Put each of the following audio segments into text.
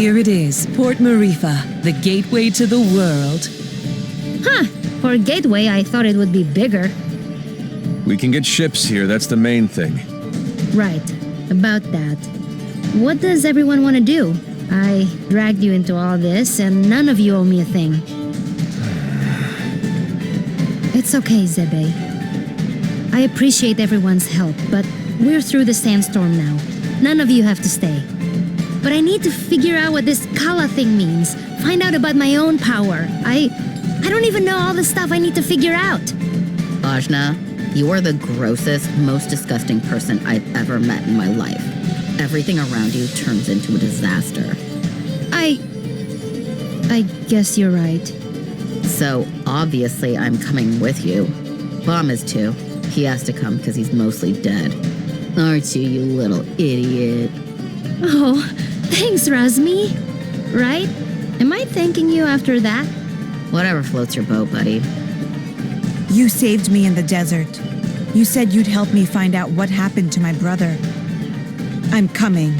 Here it is, Port Marifa, the gateway to the world. Huh. For a gateway, I thought it would be bigger. We can get ships here, that's the main thing. Right. About that. What does everyone want to do? I dragged you into all this, and none of you owe me a thing. It's okay, Zebe. I appreciate everyone's help, but we're through the sandstorm now. None of you have to stay. But I need to figure out what this Kala thing means. Find out about my own power. I don't even know all the stuff I need to figure out. Ajna, you are the grossest, most disgusting person I've ever met in my life. Everything around you turns into a disaster. I guess you're right. So, obviously, I'm coming with you. Bom is too. He has to come because he's mostly dead. Aren't you, you little idiot? Oh, thanks, Razmi. Right? Am I thanking you after that? Whatever floats your boat, buddy. You saved me in the desert. You said you'd help me find out what happened to my brother. I'm coming.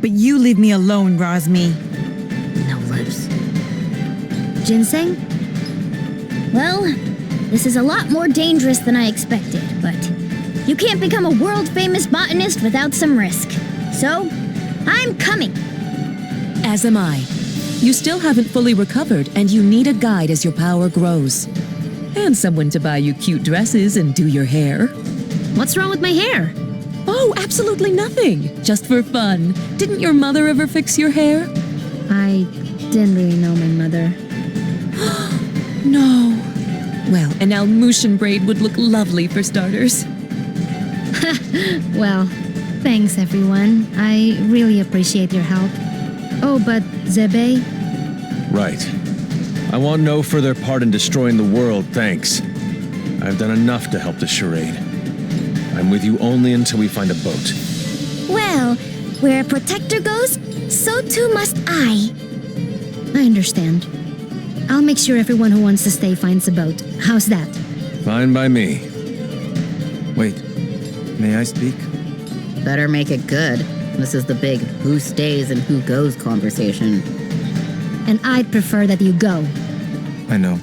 But you leave me alone, Razmi. No lips. Ginseng? Well, this is a lot more dangerous than I expected, but you can't become a world-famous botanist without some risk. So, I'm coming. As am I. You still haven't fully recovered, and you need a guide as your power grows. And someone to buy you cute dresses and do your hair. What's wrong with my hair? Oh, absolutely nothing. Just for fun. Didn't your mother ever fix your hair? I didn't really know my mother. No. Well, an Almushan braid would look lovely for starters. Well, thanks everyone. I really appreciate your help. Oh, but Zebe? Right. I want no further part in destroying the world, thanks. I've done enough to help the charade. I'm with you only until we find a boat. Well, where a protector goes, so too must I. I understand. I'll make sure everyone who wants to stay finds a boat. How's that? Fine by me. Wait, may I speak? Better make it good. This is the big who stays and who goes conversation. And I'd prefer that you go. I know.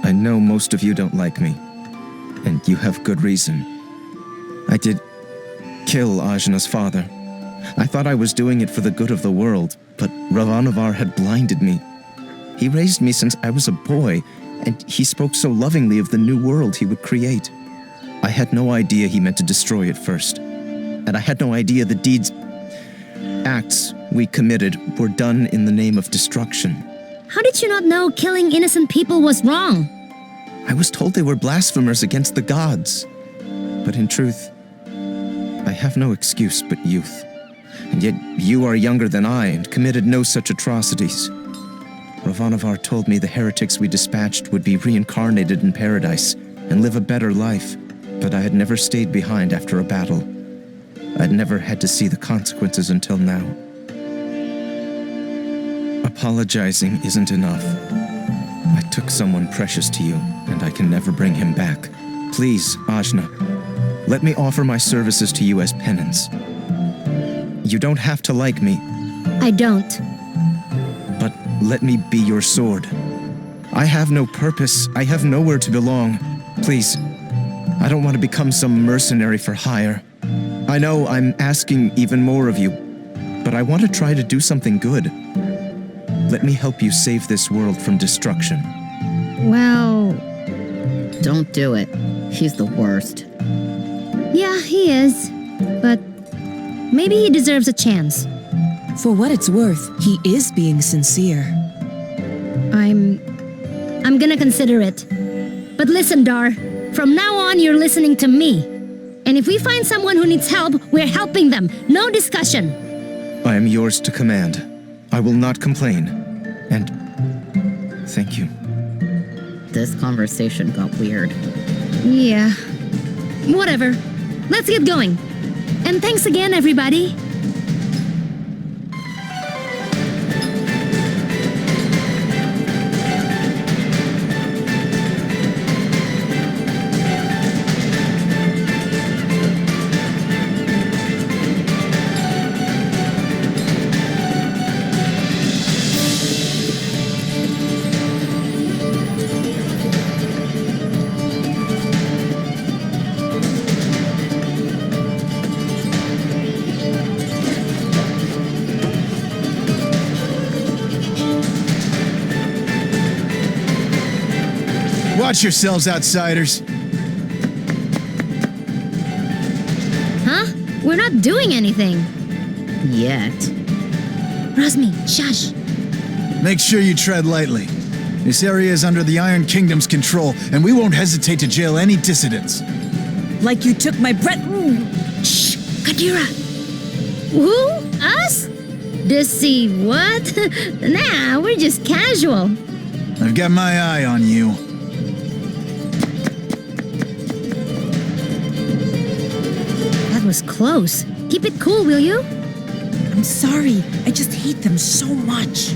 I know most of you don't like me. And you have good reason. I did kill Ajna's father. I thought I was doing it for the good of the world, but Ravanavar had blinded me. He raised me since I was a boy, and he spoke so lovingly of the new world he would create. I had no idea he meant to destroy it first. And I had no idea the acts we committed were done in the name of destruction. How did you not know killing innocent people was wrong? I was told they were blasphemers against the gods. But in truth, I have no excuse but youth. And yet you are younger than I and committed no such atrocities. Ravanavar told me the heretics we dispatched would be reincarnated in paradise and live a better life, but I had never stayed behind after a battle. I'd never had to see the consequences until now. Apologizing isn't enough. I took someone precious to you, and I can never bring him back. Please, Ajna, let me offer my services to you as penance. You don't have to like me. I don't. But let me be your sword. I have no purpose. I have nowhere to belong. Please, I don't want to become some mercenary for hire. I know I'm asking even more of you, but I want to try to do something good. Let me help you save this world from destruction. Well, Don't do it. He's the worst. yeah, he is. But maybe he deserves a chance. For what it's worth, he is being sincere. I'm gonna consider it. But listen, Dar. From now on, you're listening to me. And if we find someone who needs help, we're helping them. No discussion. I am yours to command. I will not complain. And thank you. This conversation got weird. Yeah. Whatever. Let's get going. And thanks again, everybody. Watch yourselves, outsiders. Huh? We're not doing anything. Yet. Rosmi, shush. Make sure you tread lightly. This area is under the Iron Kingdom's control, and we won't hesitate to jail any dissidents. Like you took my breath. Shh, Kadira. Who? Us? Deceive what? Nah, we're just casual. I've got my eye on you. That was close. Keep it cool, will you? I'm sorry. I just hate them so much.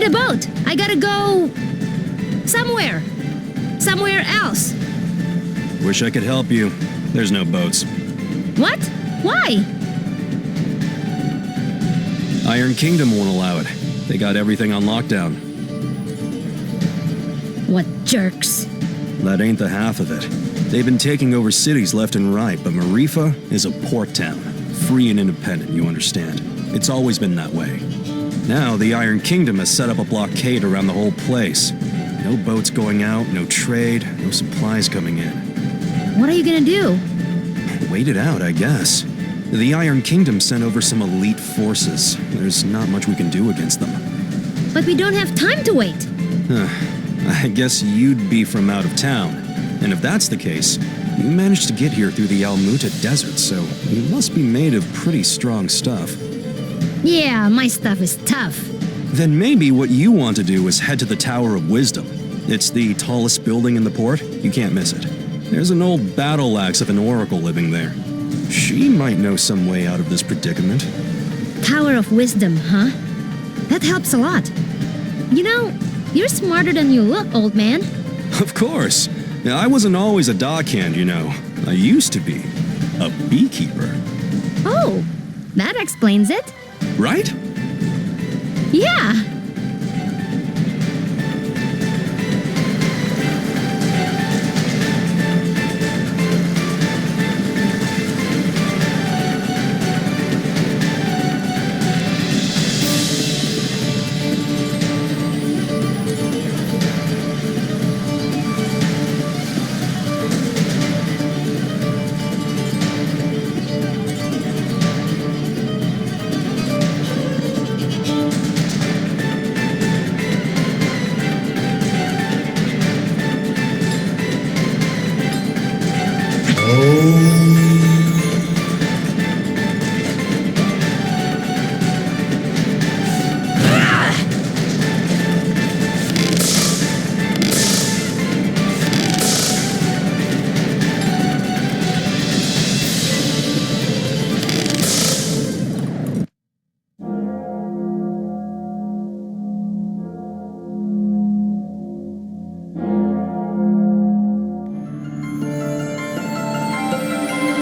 a boat. I gotta go... somewhere. Somewhere else. Wish I could help you. There's no boats. What? Why? Iron Kingdom won't allow it. They got everything on lockdown. What jerks. That ain't the half of it. They've been taking over cities left and right, but Marifa is a port town. Free and independent, you understand. It's always been that way. Now, the Iron Kingdom has set up a blockade around the whole place. No boats going out, no trade, no supplies coming in. What are you gonna do? Wait it out, I guess. The Iron Kingdom sent over some elite forces. There's not much we can do against them. But we don't have time to wait. I guess you'd be from out of town. And if that's the case, you managed to get here through the Almuta Desert, so you must be made of pretty strong stuff. Yeah, my stuff is tough. Then maybe what you want to do is head to the Tower of Wisdom. It's the tallest building in the port. You can't miss it. There's an old battle axe of an oracle living there. She might know some way out of this predicament. Tower of Wisdom, huh? That helps a lot. You know, you're smarter than you look, old man. Of course. Now, I wasn't always a dockhand, you know. I used to be a beekeeper. Oh, that explains it. Right? Yeah.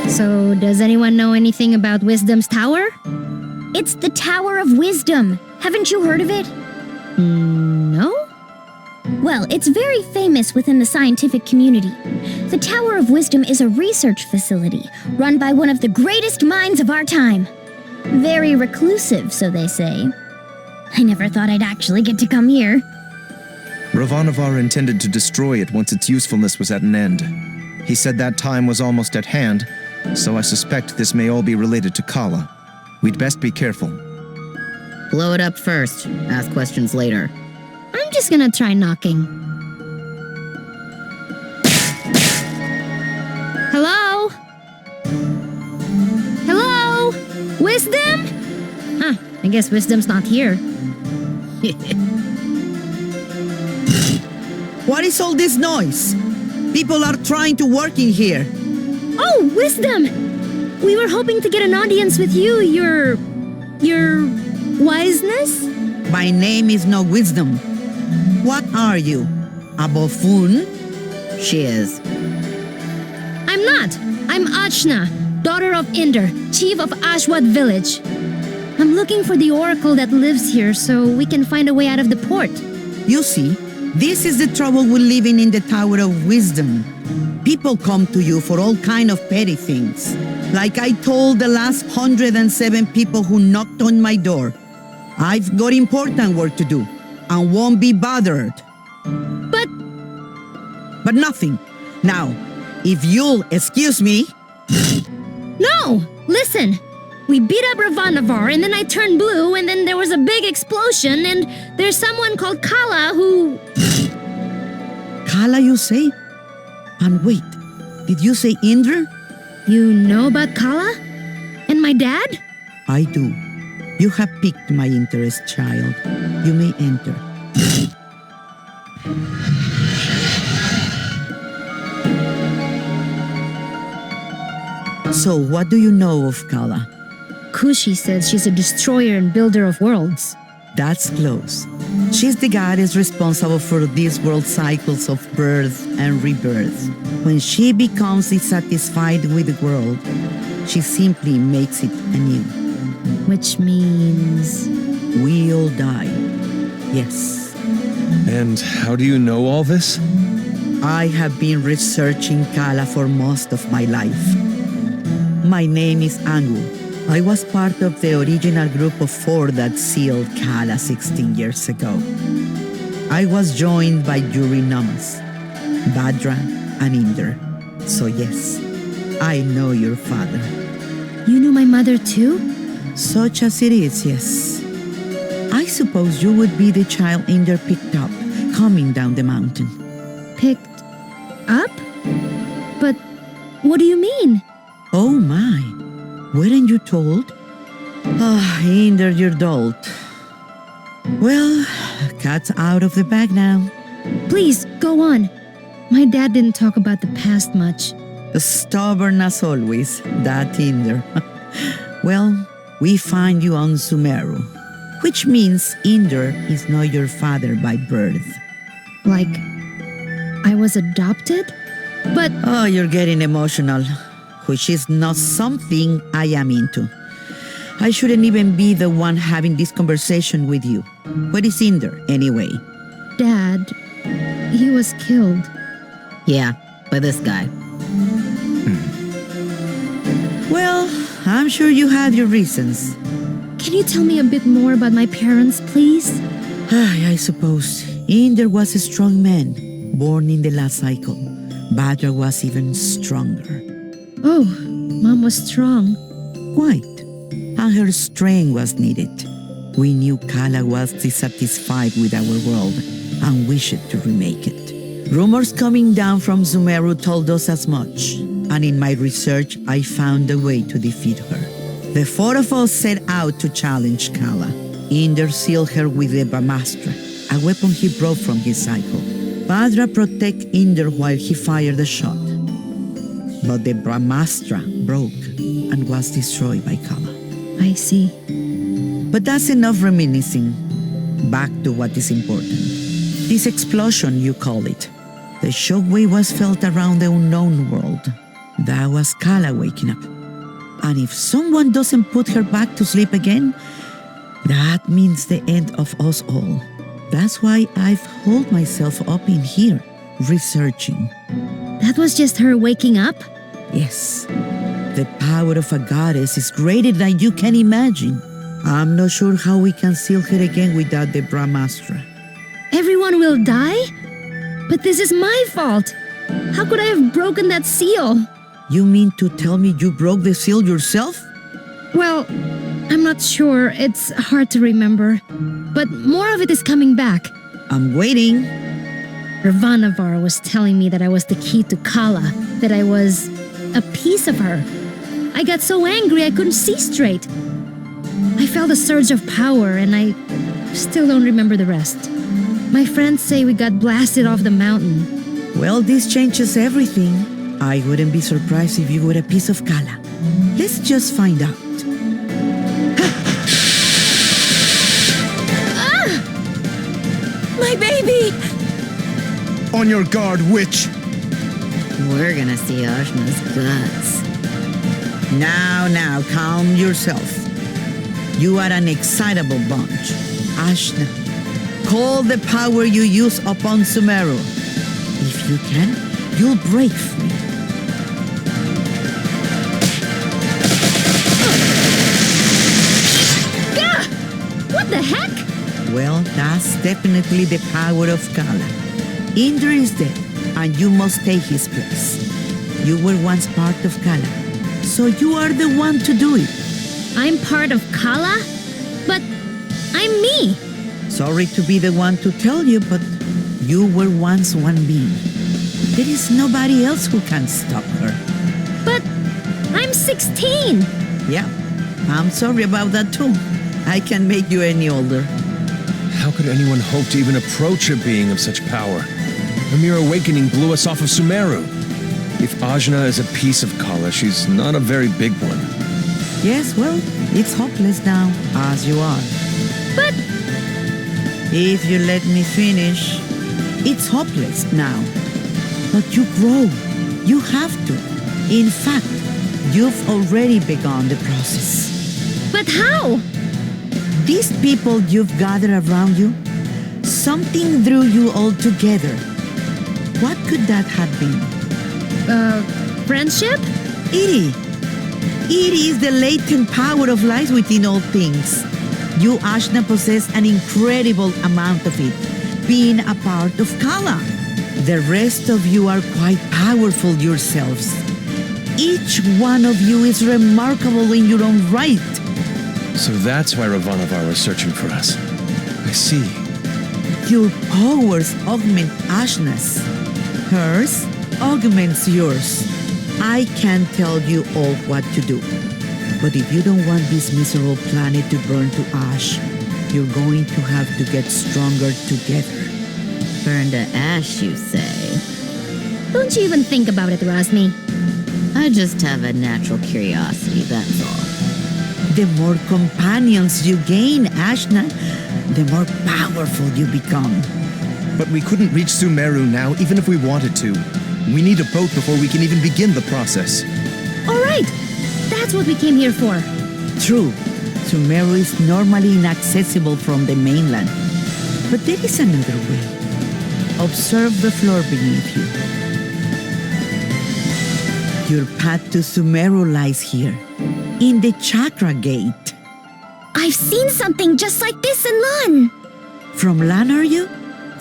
So, does anyone know anything about Wisdom's Tower? It's the Tower of Wisdom. Haven't you heard of it? No? Well, it's very famous within the scientific community. The Tower of Wisdom is a research facility run by one of the greatest minds of our time. Very reclusive, so they say. I never thought I'd actually get to come here. Ravanavar intended to destroy it once its usefulness was at an end. He said that time was almost at hand, so I suspect this may all be related to Kala. We'd best be careful. Blow it up first. Ask questions later. I'm just gonna try knocking. Hello? Hello? Wisdom? Huh, I guess Wisdom's not here. What is all this noise? People are trying to work in here. Oh, Wisdom! We were hoping to get an audience with you, your wiseness? My name is no Wisdom. What are you? A buffoon? She is. I'm not. I'm Achna, daughter of Inder, chief of Ashwat village. I'm looking for the oracle that lives here so we can find a way out of the port. You see, this is the trouble with living in the Tower of Wisdom. People come to you for all kind of petty things. Like I told the last 107 people who knocked on my door. I've got important work to do and won't be bothered. But nothing. Now, if you'll excuse me... No! Listen! We beat up Ravanavar and then I turned blue and then there was a big explosion and there's someone called Kala who... Kala, you say? And wait, did you say Indra? You know about Kala? And my dad? I do. You have piqued my interest, child. You may enter. So, what do you know of Kala? Kushi says she's a destroyer and builder of worlds. That's close. She's the goddess responsible for this world's cycles of birth and rebirth. When she becomes dissatisfied with the world, she simply makes it anew. Which means. We all die. Yes. And how do you know all this? I have been researching Kala for most of my life. My name is Angu. I was part of the original group of 4 that sealed Kala 16 years ago. I was joined by Yuri Namas, Badra, and Inder. So yes, I know your father. You knew my mother too? Such as it is, yes. I suppose you would be the child Inder picked up, coming down the mountain. Picked up? But what do you mean? Oh my, weren't you told? Ah, Inder, you're dolt. Well, cat's out of the bag now. Please, go on. My dad didn't talk about the past much. Stubborn as always, that Inder. Well, we find you on Sumeru, which means Inder is not your father by birth. Like, I was adopted? But Oh, you're getting emotional, which is not something I am into. I shouldn't even be the one having this conversation with you. What is Inder, anyway? Dad, he was killed. Yeah, by this guy. Well, I'm sure you had your reasons. Can you tell me a bit more about my parents, please? I suppose. Inder was a strong man, born in the last cycle. Badra was even stronger. Oh, Mom was strong. Quite. And her strength was needed. We knew Kala was dissatisfied with our world and wished to remake it. Rumors coming down from Sumeru told us as much, and in my research I found a way to defeat her. The 4 of us set out to challenge Kala. Inder sealed her with the Brahmastra, a weapon he brought from his cycle. Badra protected Inder while he fired the shot. But the Brahmastra broke and was destroyed by Kala. I see. But that's enough reminiscing. Back to what is important. This explosion, you call it. The shockwave was felt around the unknown world. That was Kala waking up. And if someone doesn't put her back to sleep again, that means the end of us all. That's why I've holed myself up in here, researching. That was just her waking up? Yes, the power of a goddess is greater than you can imagine. I'm not sure how we can seal her again without the Brahmastra. Everyone will die? But this is my fault. How could I have broken that seal? You mean to tell me you broke the seal yourself? Well, I'm not sure. It's hard to remember. But more of it is coming back. I'm waiting. Ravanavar was telling me that I was the key to Kala, that I was a piece of her. I got so angry I couldn't see straight. I felt a surge of power and I still don't remember the rest. My friends say we got blasted off the mountain. Well, this changes everything. I wouldn't be surprised if you were a piece of Kala. Let's just find out. My baby! On your guard, witch! We're gonna see Ajna's guts. Now, calm yourself. You are an excitable bunch. Ashna, call the power you use upon Sumeru. If you can, you'll break free. Gah! What the heck? Well, that's definitely the power of Kala. Indra is dead, and you must take his place. You were once part of Kala, so you are the one to do it. I'm part of Kala? But I'm me. Sorry to be the one to tell you, but you were once one being. There is nobody else who can stop her. But I'm 16. Yeah, I'm sorry about that too. I can make you any older. How could anyone hope to even approach a being of such power? A mere awakening blew us off of Sumeru. If Ajna is a piece of Kala, she's not a very big one. Yes, well, it's hopeless now, as you are. But If you let me finish, it's hopeless now. But you grow. You have to. In fact, you've already begun the process. But how? These people you've gathered around you, something drew you all together. What could that have been? Friendship? Iri. Iri is the latent power of life within all things. You, Ashna, possess an incredible amount of it, being a part of Kala. The rest of you are quite powerful yourselves. Each one of you is remarkable in your own right. So that's why Ravanavar was searching for us. I see. Your powers augment Ashna's. Hers augments yours. I can't tell you all what to do. But if you don't want this miserable planet to burn to ash, you're going to have to get stronger together. Burn to ash, you say? Don't you even think about it, Rosmi. I just have a natural curiosity, that's all. The more companions you gain, Ashna, the more powerful you become. But we couldn't reach Sumeru now, even if we wanted to. We need a boat before we can even begin the process. All right. That's what we came here for. True, Sumeru is normally inaccessible from the mainland. But there is another way. Observe the floor beneath you. Your path to Sumeru lies here, in the Chakra Gate. I've seen something just like this in Lan. From Lan, are you?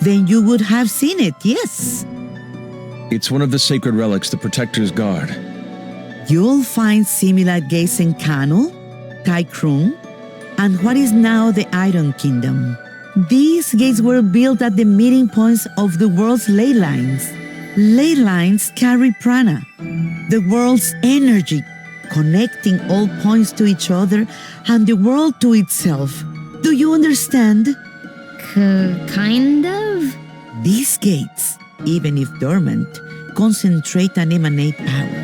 Then you would have seen it, yes. It's one of the sacred relics the Protectors guard. You'll find similar gates in Kanu, Kaikrung, and what is now the Iron Kingdom. These gates were built at the meeting points of the world's ley lines. Ley lines carry prana, the world's energy, connecting all points to each other and the world to itself. Do you understand? Kind of? These gates, even if dormant, concentrate and emanate power.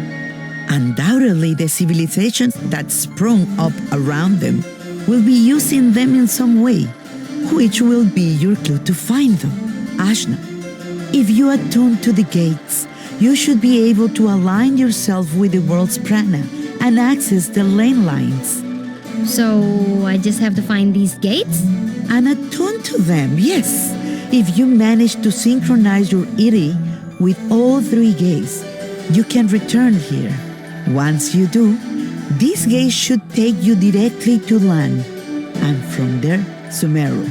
Undoubtedly, the civilizations that sprung up around them will be using them in some way, which will be your clue to find them. Ashna, if you attune to the gates, you should be able to align yourself with the world's prana and access the lane lines. So I just have to find these gates? And attune to them, yes. If you manage to synchronize your Iri with all three gates, you can return here. Once you do, these gates should take you directly to Lan, and from there, Sumeru.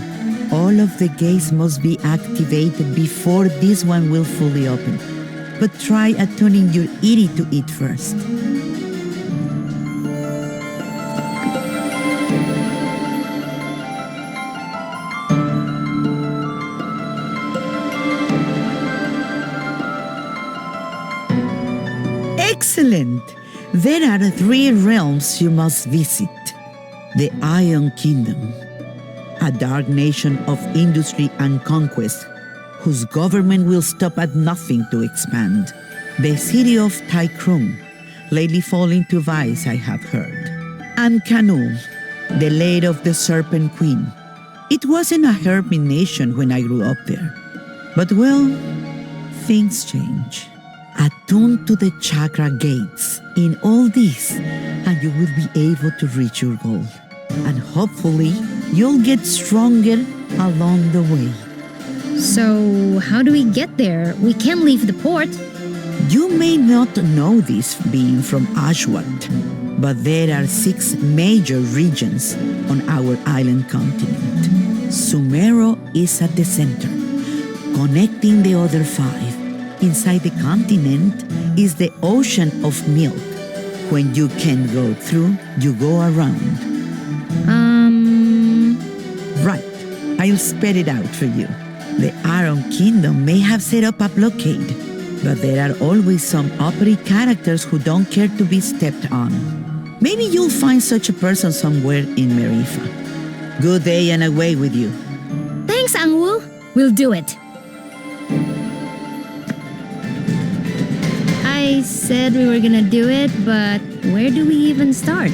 All of the gates must be activated before this one will fully open. But try attuning your Iri to it first. Excellent! There are 3 realms you must visit. The Iron Kingdom, a dark nation of industry and conquest, whose government will stop at nothing to expand. The city of Taikrum, lately falling to vice, I have heard. And Kanu, the lair of the Serpent Queen. It wasn't a hermit nation when I grew up there. But well, things change. Attune to the chakra gates in all this, and you will be able to reach your goal. And hopefully, you'll get stronger along the way. So, how do we get there? We can't leave the port. You may not know this being from Ashwat, but there are 6 major regions on our island continent. Sumeru is at the center, connecting the other 5. Inside the continent is the ocean of milk. When you can go through, you go around. Right, I'll spell it out for you. The Iron Kingdom may have set up a blockade, but there are always some uppity characters who don't care to be stepped on. Maybe you'll find such a person somewhere in Marifa. Good day and away with you. Thanks, Angwu. We'll do it. I said we were gonna do it, but where do we even start?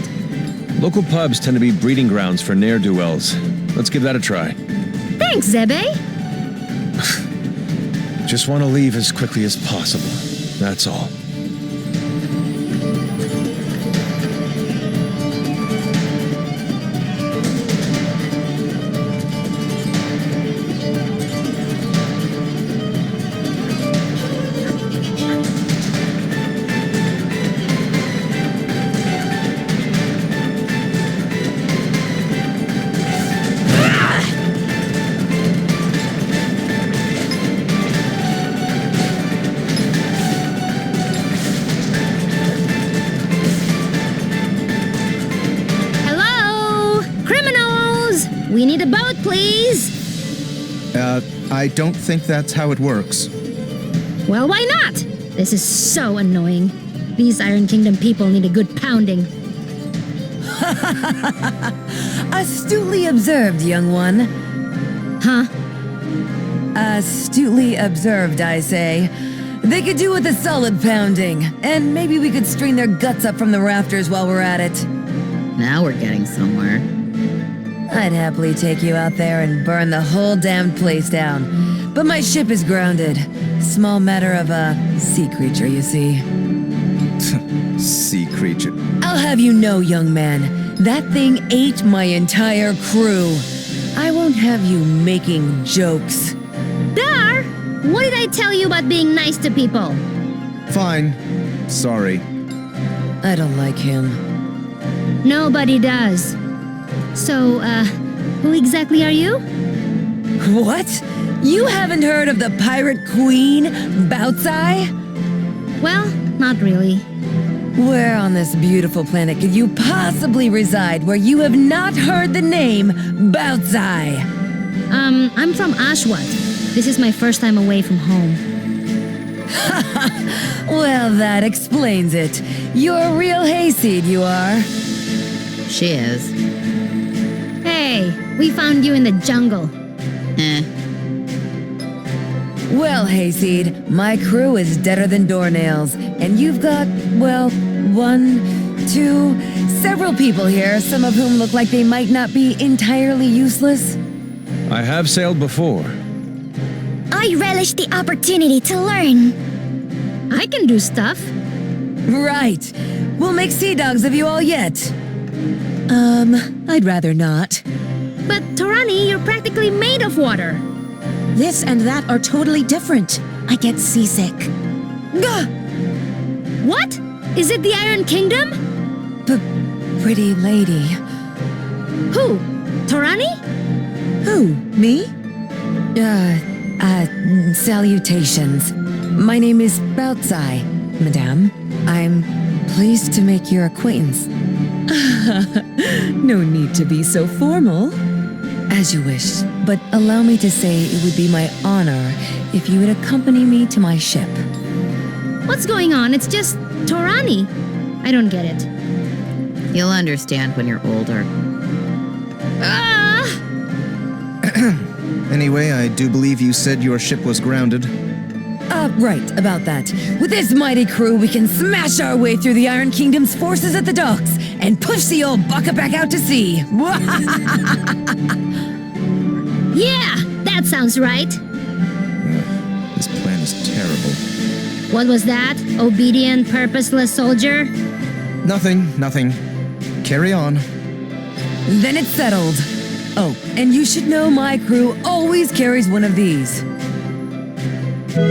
Local pubs tend to be breeding grounds for ne'er-do-wells. Let's give that a try. Thanks, Zebe. Just want to leave as quickly as possible. That's all. Hello? Criminals! We need a boat, please. I don't think that's how it works. Well, why not? This is so annoying. These Iron Kingdom people need a good pounding. Astutely observed, young one. Huh? Astutely observed, I say. They could do with a solid pounding, and maybe we could string their guts up from the rafters while we're at it. Now we're getting somewhere. I'd happily take you out there and burn the whole damned place down. But my ship is grounded. Small matter of a sea creature, you see. Sea creature. I'll have you know, young man, that thing ate my entire crew. I won't have you making jokes. Dar! What did I tell you about being nice to people? Fine. Sorry. I don't like him. Nobody does. So, who exactly are you? What? You haven't heard of the pirate queen, Bautzai? Well, not really. Where on this beautiful planet could you possibly reside where you have not heard the name Bautzai? I'm from Ashwat. This is my first time away from home. Well, that explains it. You're a real hayseed, you are. She is. Hey, we found you in the jungle. Well, hayseed, my crew is deader than doornails, and you've got, well, one, two, several people here, some of whom look like they might not be entirely useless. I have sailed before. I relish the opportunity to learn. I can do stuff. Right. We'll make sea dogs of you all yet. I'd rather not. But Torani, you're practically made of water. This and that are totally different. I get seasick. Gah! What? Is it the Iron Kingdom? Pretty lady. Who? Torani? Who? Me? Salutations. My name is Bautzai, madame. I'm pleased to make your acquaintance. No need to be so formal. As you wish, but allow me to say it would be my honor if you would accompany me to my ship. What's going on? It's just Torani. I don't get it. You'll understand when you're older. Ah! Anyway, I do believe you said your ship was grounded. Right, about that. With this mighty crew, we can smash our way through the Iron Kingdom's forces at the docks and push the old bucket back out to sea. Yeah, that sounds right. This plan is terrible. What was that? Obedient, purposeless soldier? Nothing. Carry on. Then it's settled. Oh, and you should know my crew always carries one of these. A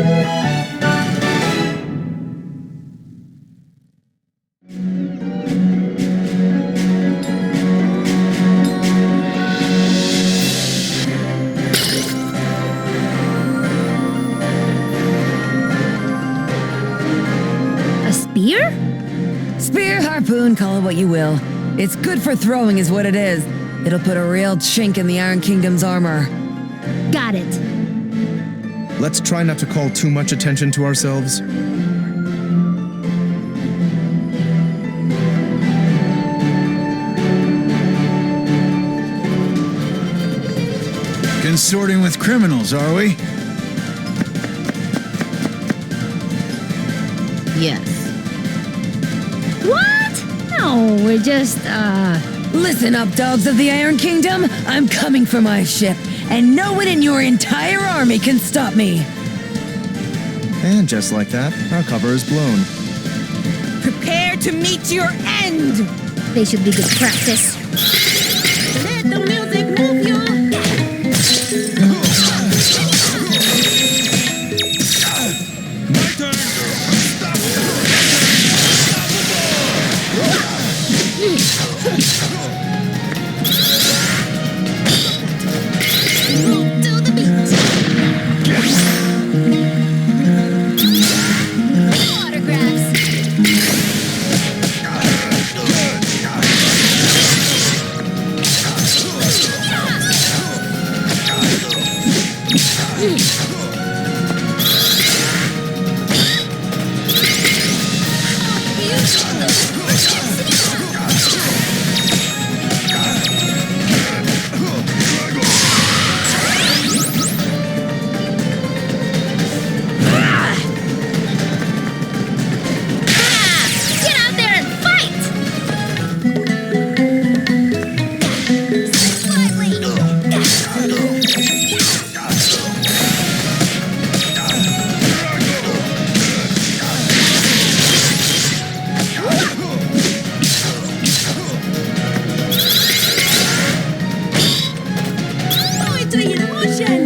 spear? Spear, harpoon, call it what you will. It's good for throwing is what it is. It'll put a real chink in the Iron Kingdom's armor. Got it. Let's try not to call too much attention to ourselves. Consorting with criminals, are we? Yes. What? No, we're just, Listen up, dogs of the Iron Kingdom. I'm coming for my ship, and no one in your entire army can stop me. And just like that, our cover is blown. Prepare to meet your end! They should be good practice. Let the music move you! To the beat. Autographs. Get out there and fight! Slightly. Poetry in motion!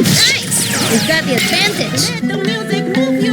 Nice! We've got the advantage. Let the music move you!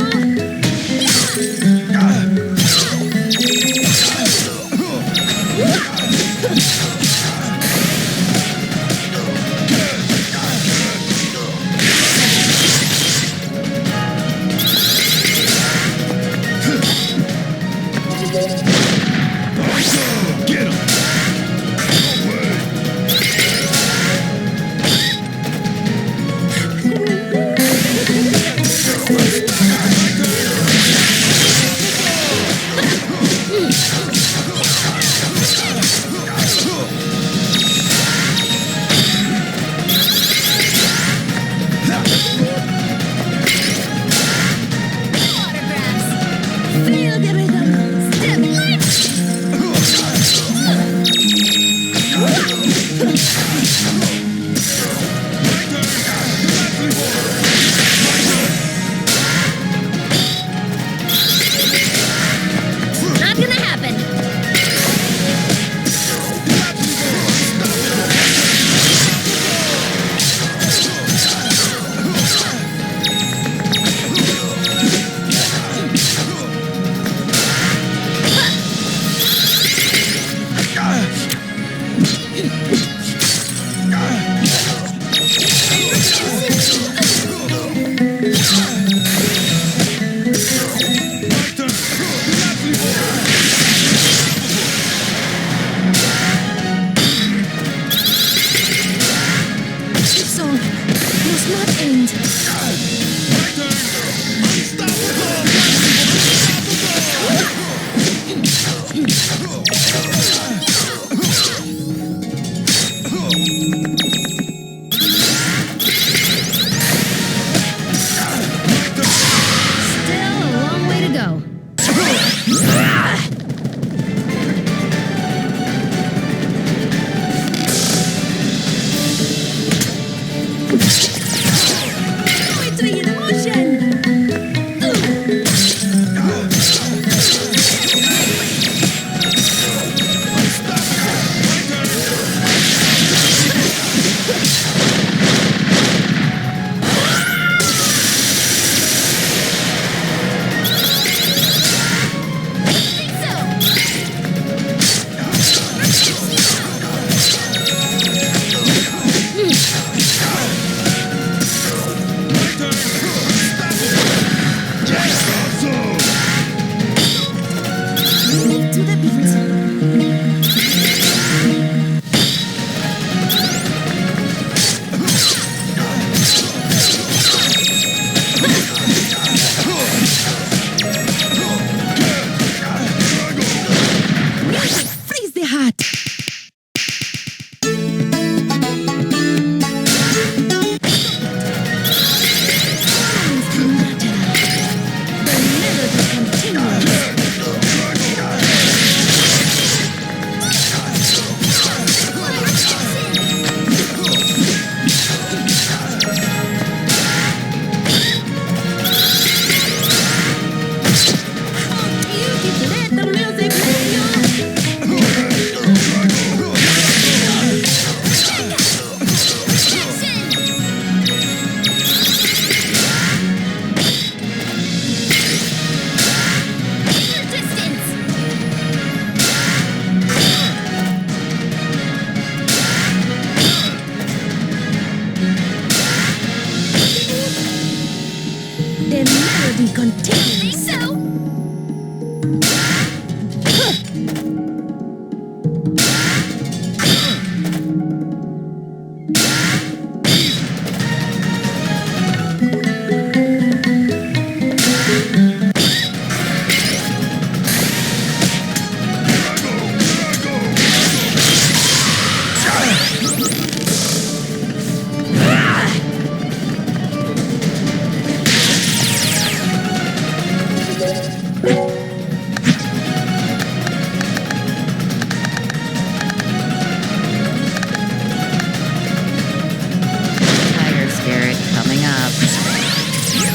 Tiger spirit coming up.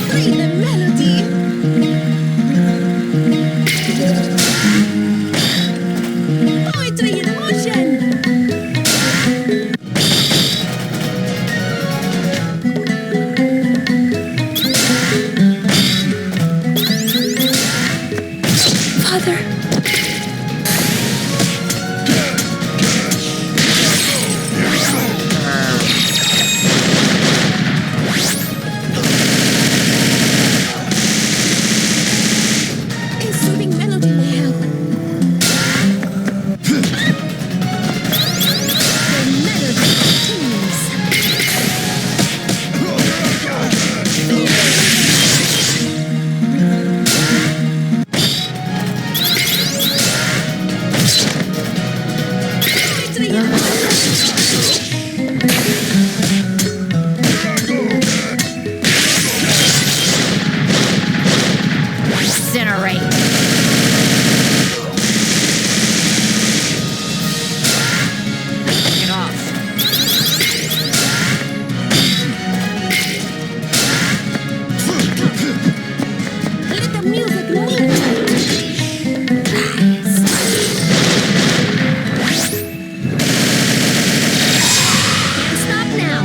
Bring the melody. Poetry in motion. Father. A soothing melody may help. The melody continues. Poetry in Incinerate. Get off. Let the music move. Can't stop now.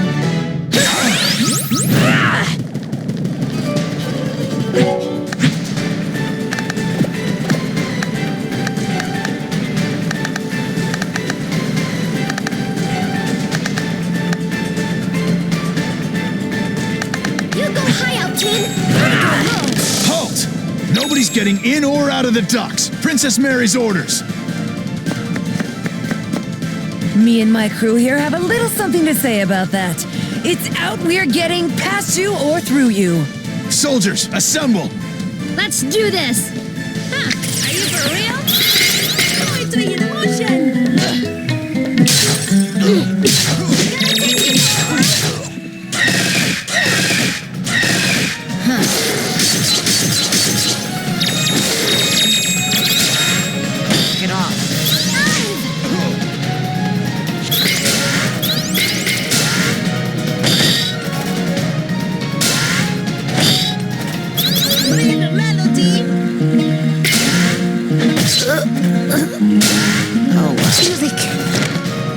You go high out, Tin. I go low. Halt! Nobody's getting in or out of the docks. Princess Mary's orders. Me and my crew here have a little something to say about that. It's out we're getting past you or through you. Soldiers, assemble! Let's do this! Are you for real? Poetry in motion. Get off. Bring the melody. Oh, Music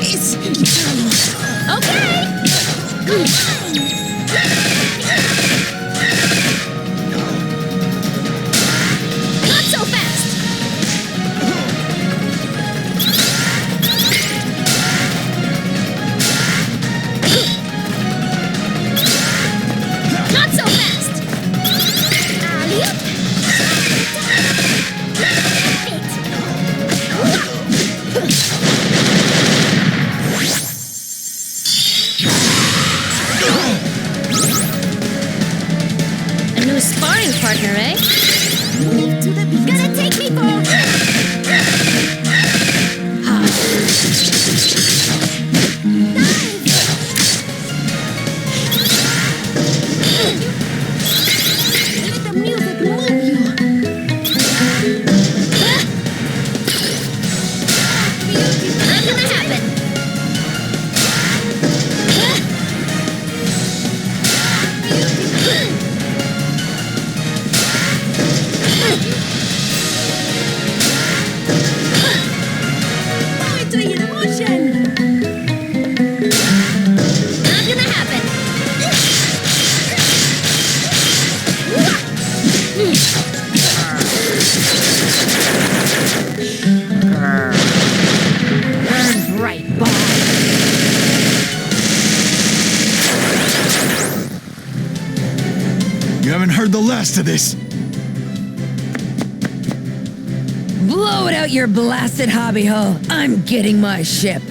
is eternal. Okay. Not so fast. Not so fast. Alley-oop. A new sparring partner, eh? Move to the beat. Gonna take me for. Let the music move you. Not gonna happen! Poetry in motion. Not gonna happen! burn bright, bomb. You haven't heard the last of this. Blow it out your blasted hobby hole. I'm getting my ship.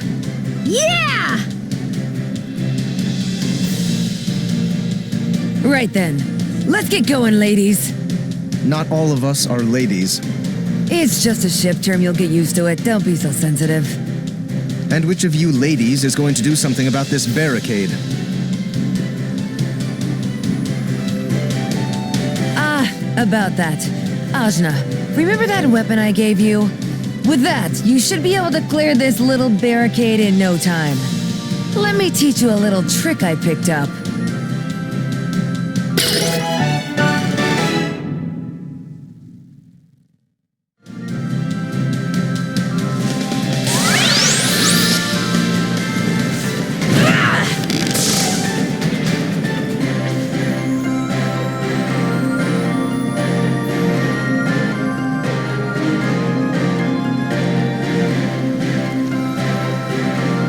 Yeah! Right then. Let's get going, ladies. Not all of us are ladies. It's just a ship term, you'll get used to it. Don't be so sensitive. And which of you ladies is going to do something about this barricade? About that. Ajna, remember that weapon I gave you? With that, you should be able to clear this little barricade in no time. Let me teach you a little trick I picked up.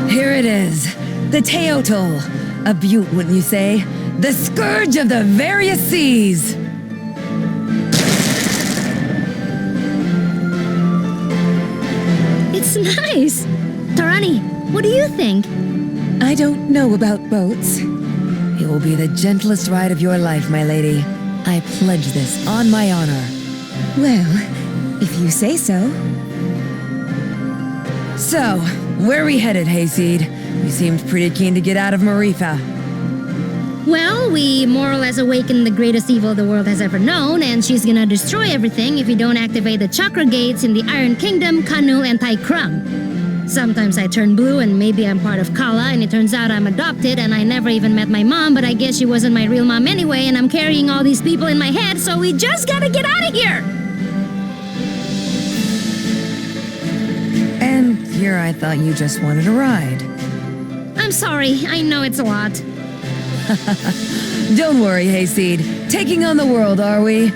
Here it is, the Teotl. A beaut, wouldn't you say? The scourge of the various seas. It's nice. Tarani, what do you think? I don't know about boats. It will be the gentlest ride of your life, my lady. I pledge this on my honor. Well, if you say so. So, where are we headed, Hayseed? You seemed pretty keen to get out of Marifa. Well, we more or less awakened the greatest evil the world has ever known, and she's gonna destroy everything if we don't activate the chakra gates in the Iron Kingdom, Kanul, and Tai Krung. Sometimes I turn blue and maybe I'm part of Kala, and it turns out I'm adopted and I never even met my mom, but I guess she wasn't my real mom anyway, and I'm carrying all these people in my head, so we just gotta get out of here! And here I thought you just wanted a ride. I'm sorry, I know it's a lot. Don't worry, Hayseed. Taking on the world, are we?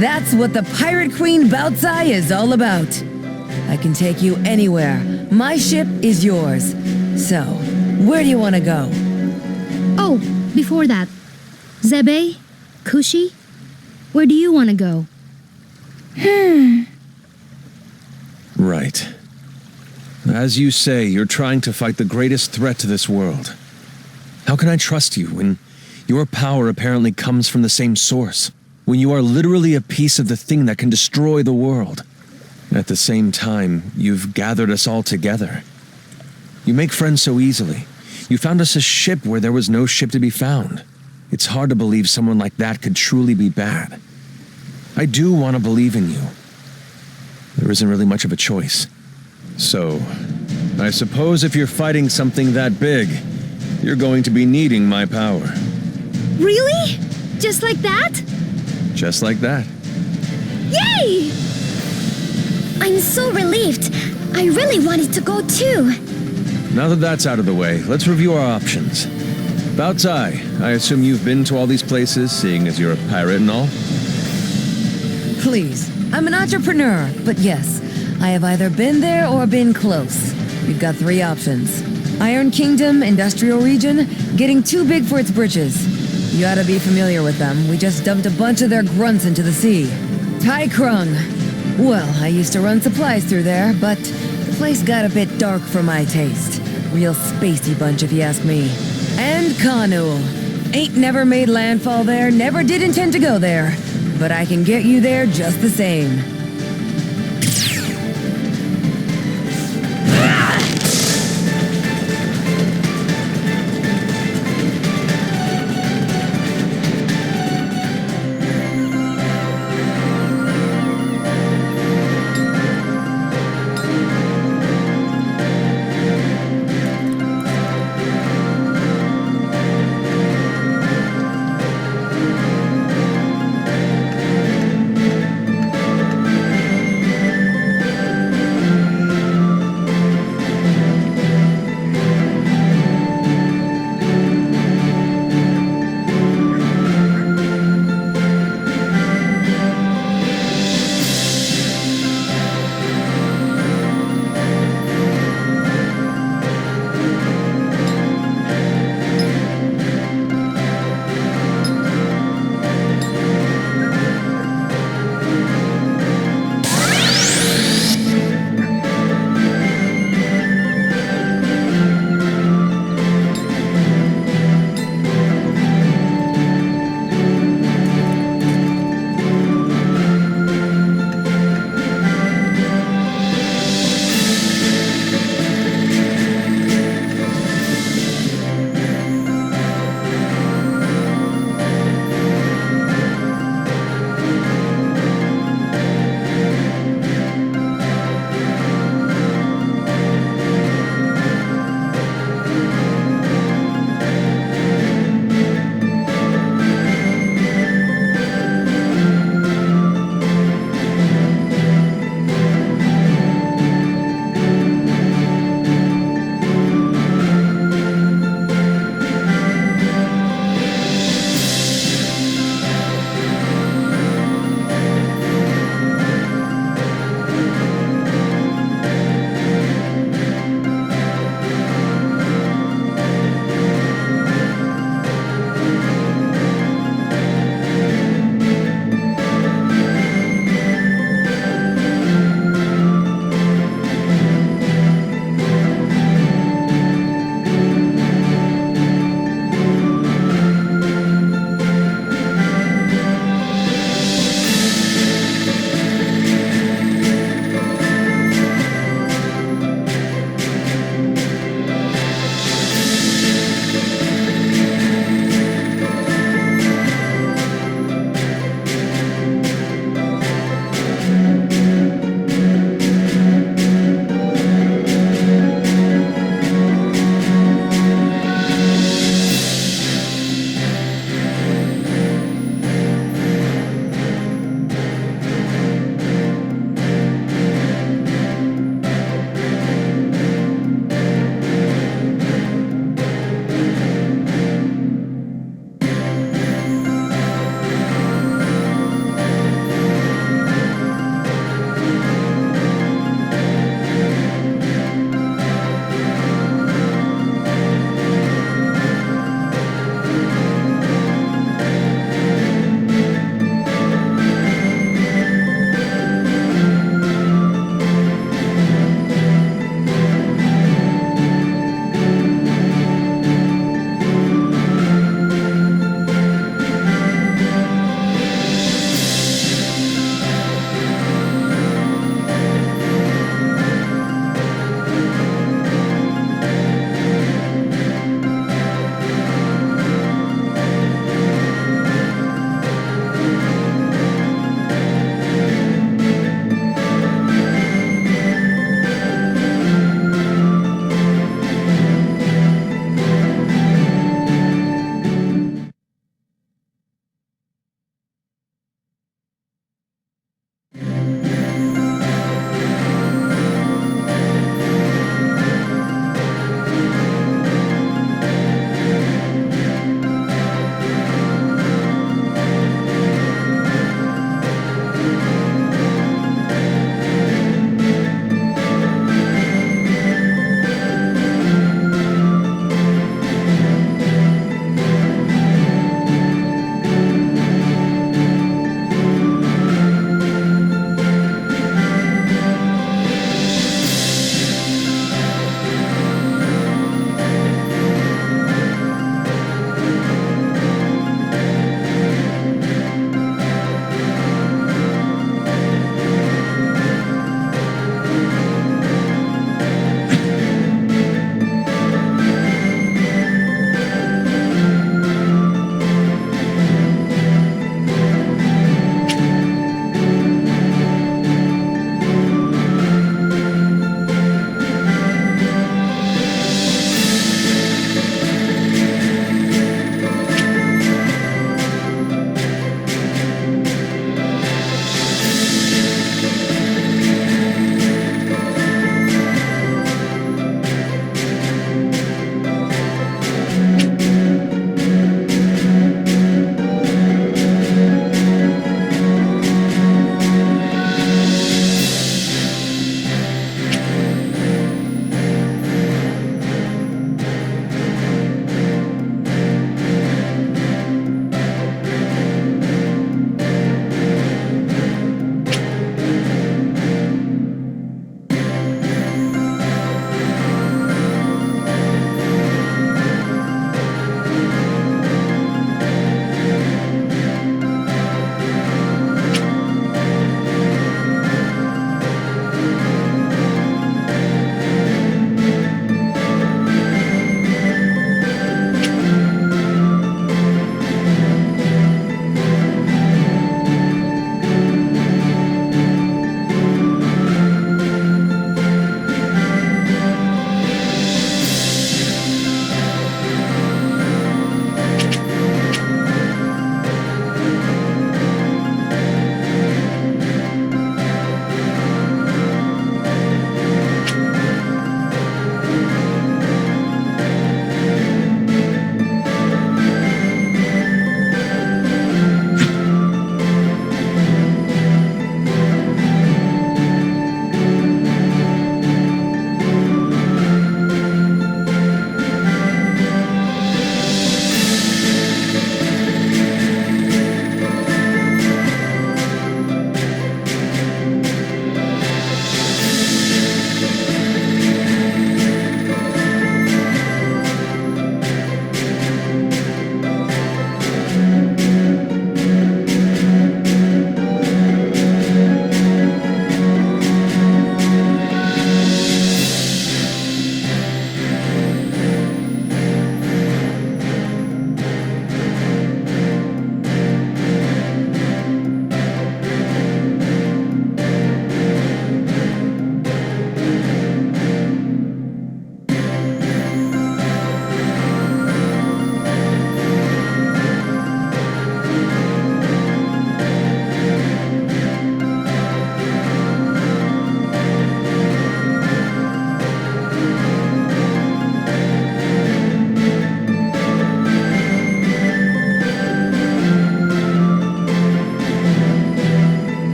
That's what the Pirate Queen Bautzai is all about. I can take you anywhere. My ship is yours. So, where do you want to go? Oh, before that, Zebe, Kushi, where do you want to go? Right. As you say, you're trying to fight the greatest threat to this world. How can I trust you when your power apparently comes from the same source? When you are literally a piece of the thing that can destroy the world? At the same time, you've gathered us all together. You make friends so easily. You found us a ship where there was no ship to be found. It's hard to believe someone like that could truly be bad. I do want to believe in you. There isn't really much of a choice. So, I suppose if you're fighting something that big, you're going to be needing my power. Really? Just like that? Just like that. Yay! I'm so relieved. I really wanted to go too. Now that that's out of the way, let's review our options. Bautzai, I assume you've been to all these places, seeing as you're a pirate and all? Please, I'm an entrepreneur, but yes, I have either been there or been close. You've got 3 options. Iron Kingdom, Industrial Region, getting too big for its britches. You ought to be familiar with them. We just dumped a bunch of their grunts into the sea. Tai Krung. Well, I used to run supplies through there, but the place got a bit dark for my taste. Real spacey bunch, if you ask me. And Kanul. Ain't never made landfall there, never did intend to go there. But I can get you there just the same.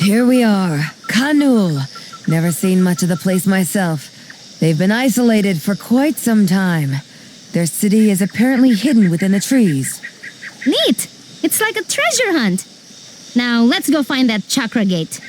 Here we are, Kanul. Never seen much of the place myself. They've been isolated for quite some time. Their city is apparently hidden within the trees. Neat! It's like a treasure hunt. Now let's go find that chakra gate.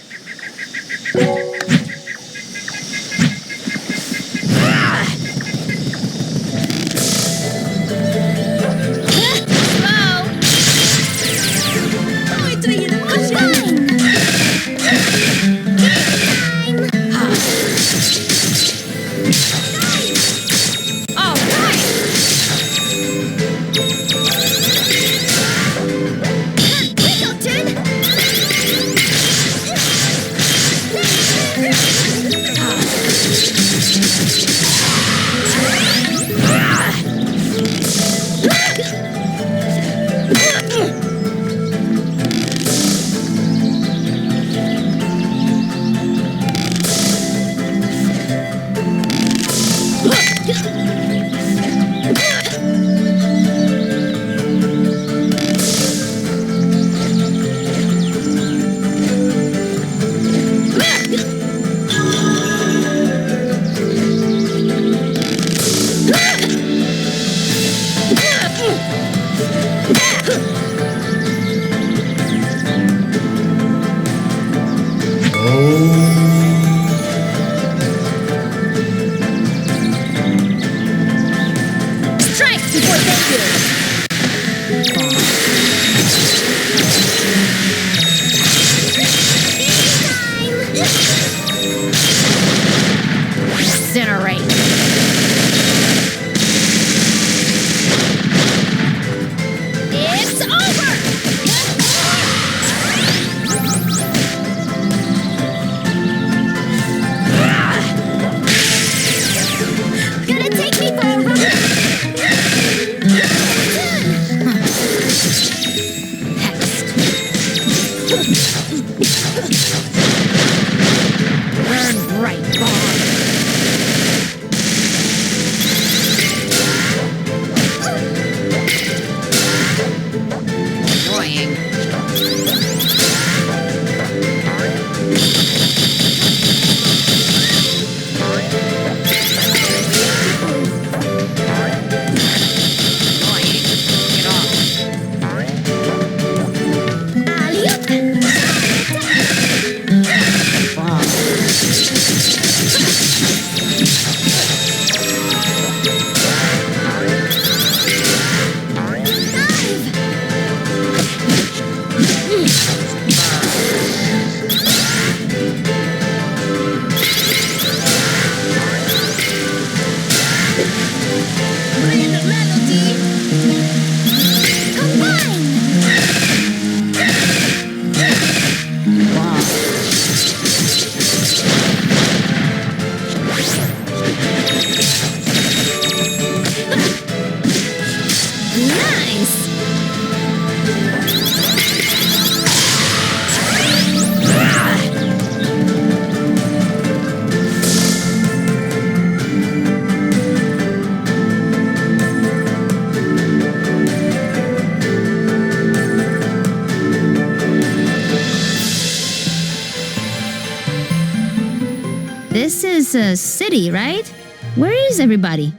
This is a city, right? Where is everybody?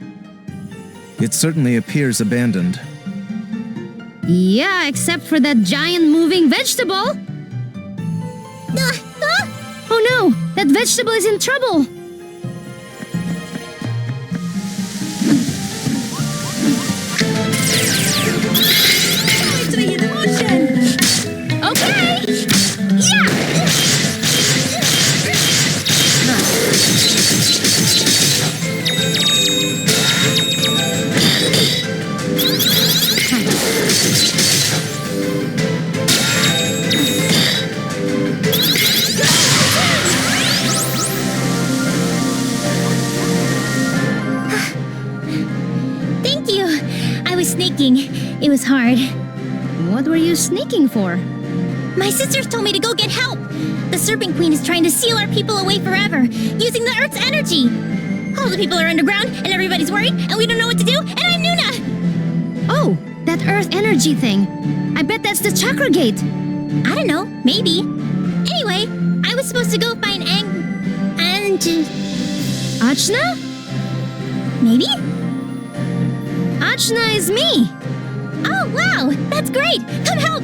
It certainly appears abandoned. Yeah, except for that giant moving vegetable. Oh no, that vegetable is in trouble. Okay. Yeah. Thank you. I was sneaking. It was hard. What were you sneaking for? My sisters told me to go get help. The Serpent Queen is trying to seal our people away forever, using the Earth's energy. All the people are underground, and everybody's worried, and we don't know what to do, and I'm Nuna! Oh, that Earth energy thing. I bet that's the chakra gate. I don't know, maybe. Anyway, I was supposed to go find Achna? maybe? Achna is me. Oh, wow, that's great. Come help.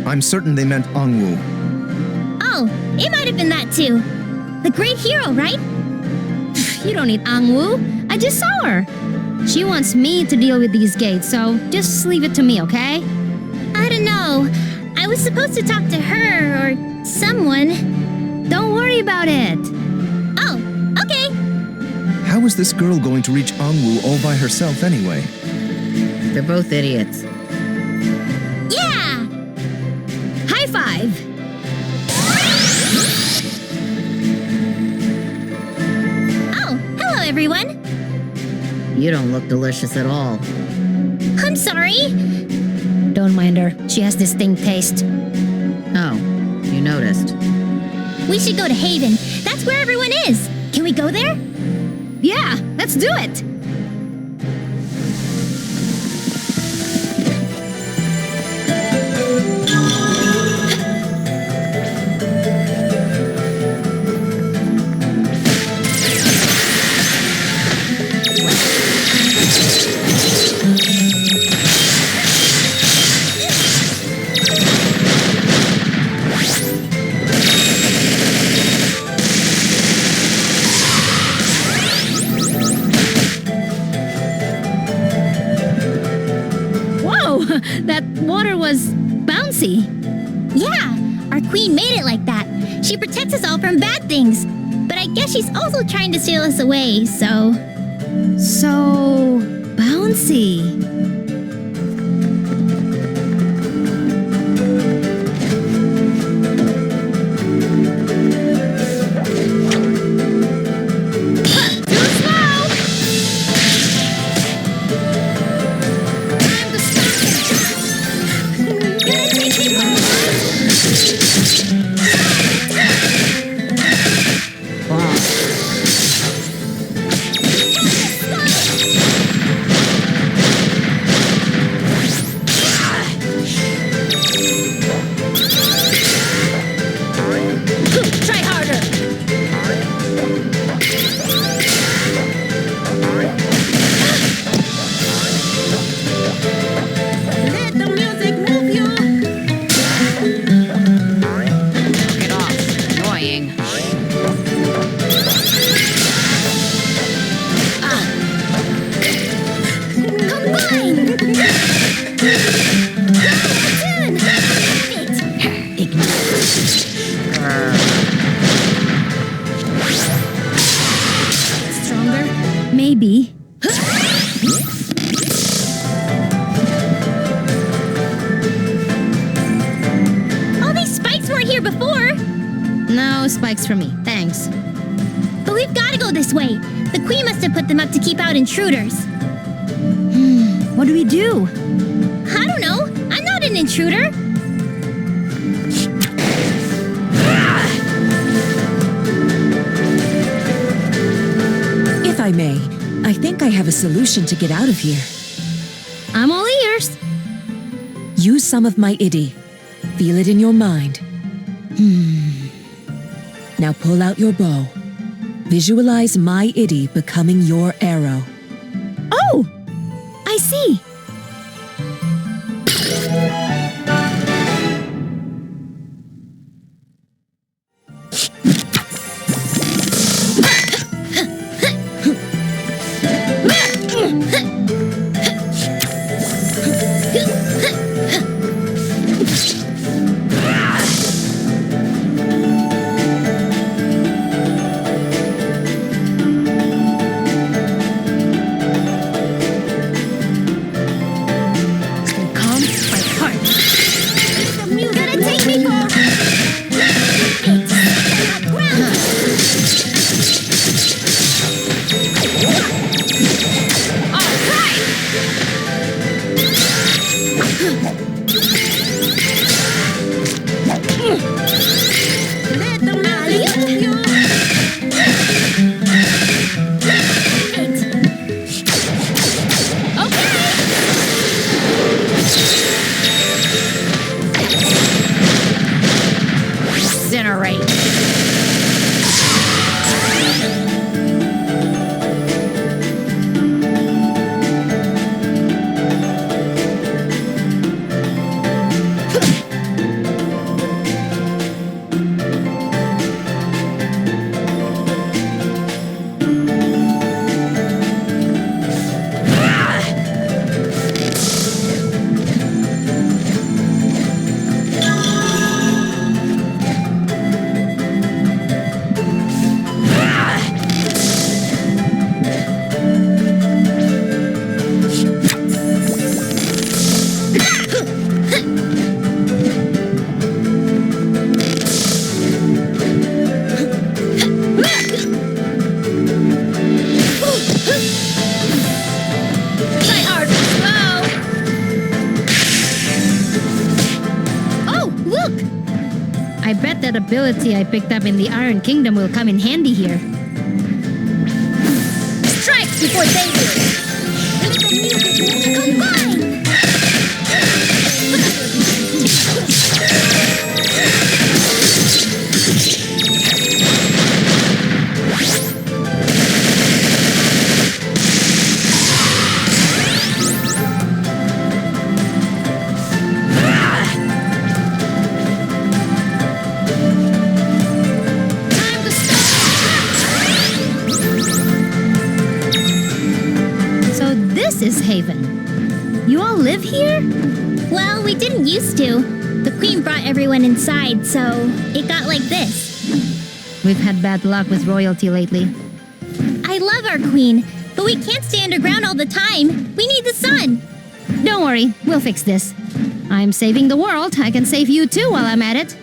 I'm certain they meant Angwu. Oh, it might have been that too. The great hero, right? You don't need Angwu. I just saw her. She wants me to deal with these gates, so just leave it to me, okay? I don't know. I was supposed to talk to her or someone. Don't worry about it. Oh, okay. How is this girl going to reach Angwu all by herself anyway? They're both idiots. Yeah! High five. Oh, hello everyone. You don't look delicious at all. I'm sorry. Don't mind her. She has distinct taste. Oh, you noticed. We should go to Haven. That's where everyone is. Can we go there? Yeah, let's do it. That water was bouncy. Yeah, our queen made it like that. She protects us all from bad things. But I guess she's also trying to steal us away, so... So bouncy. Maybe. All these spikes weren't here before. No spikes for me, thanks. But we've got to go this way. The queen must have put them up to keep out intruders. What do we do? I don't know. I'm not an intruder. If I may, I think I have a solution to get out of here. I'm all ears. Use some of my iddy. Feel it in your mind. Now pull out your bow. Visualize my iddy becoming your arrow. Oh! I see. Incinerate. that ability I picked up in the Iron Kingdom will come in handy here. Strike before they do. Let the music combine. This is Haven. You all live here? Well, we didn't used to. The Queen brought everyone inside, so it got like this. We've had bad luck with royalty lately. I love our Queen, but we can't stay underground all the time. We need the sun. Don't worry, we'll fix this. I'm saving the world. I can save you too while I'm at it.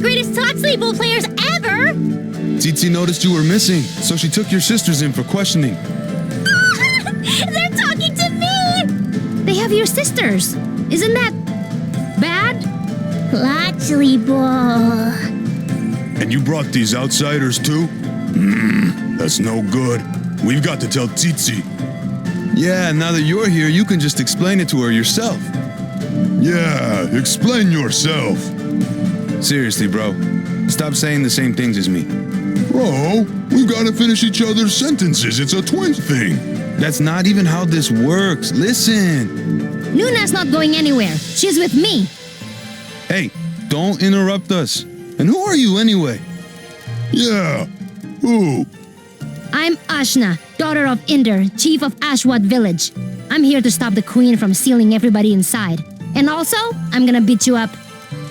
greatest Toxley players ever! Tsitsi noticed you were missing, so she took your sisters in for questioning. They're talking to me! They have your sisters. Isn't that bad? Toxley. And you brought these outsiders too? That's no good. We've got to tell Tsitsi. Yeah, now that you're here, you can just explain it to her yourself. Yeah, explain yourself. Seriously, bro. Stop saying the same things as me. Bro, we gotta finish each other's sentences. It's a twin thing. That's not even how this works. Listen. Nuna's not going anywhere. She's with me. Hey, don't interrupt us. And who are you anyway? Yeah, who? I'm Ashna, daughter of Inder, chief of Ashwat village. I'm here to stop the queen from sealing everybody inside. And also, I'm gonna beat you up.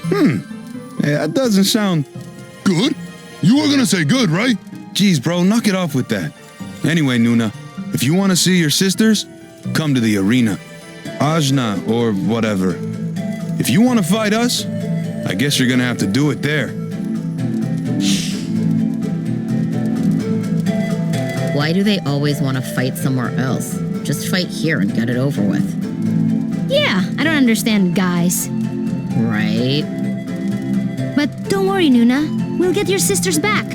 Hey, that doesn't sound good. You were gonna say good, right? Jeez, bro, knock it off with that. Anyway, Nuna, if you want to see your sisters, come to the arena. Ajna, or whatever. If you want to fight us, I guess you're gonna have to do it there. Why do they always want to fight somewhere else? Just fight here and get it over with. Yeah, I don't understand, guys. Right? But don't worry, Nuna. We'll get your sisters back.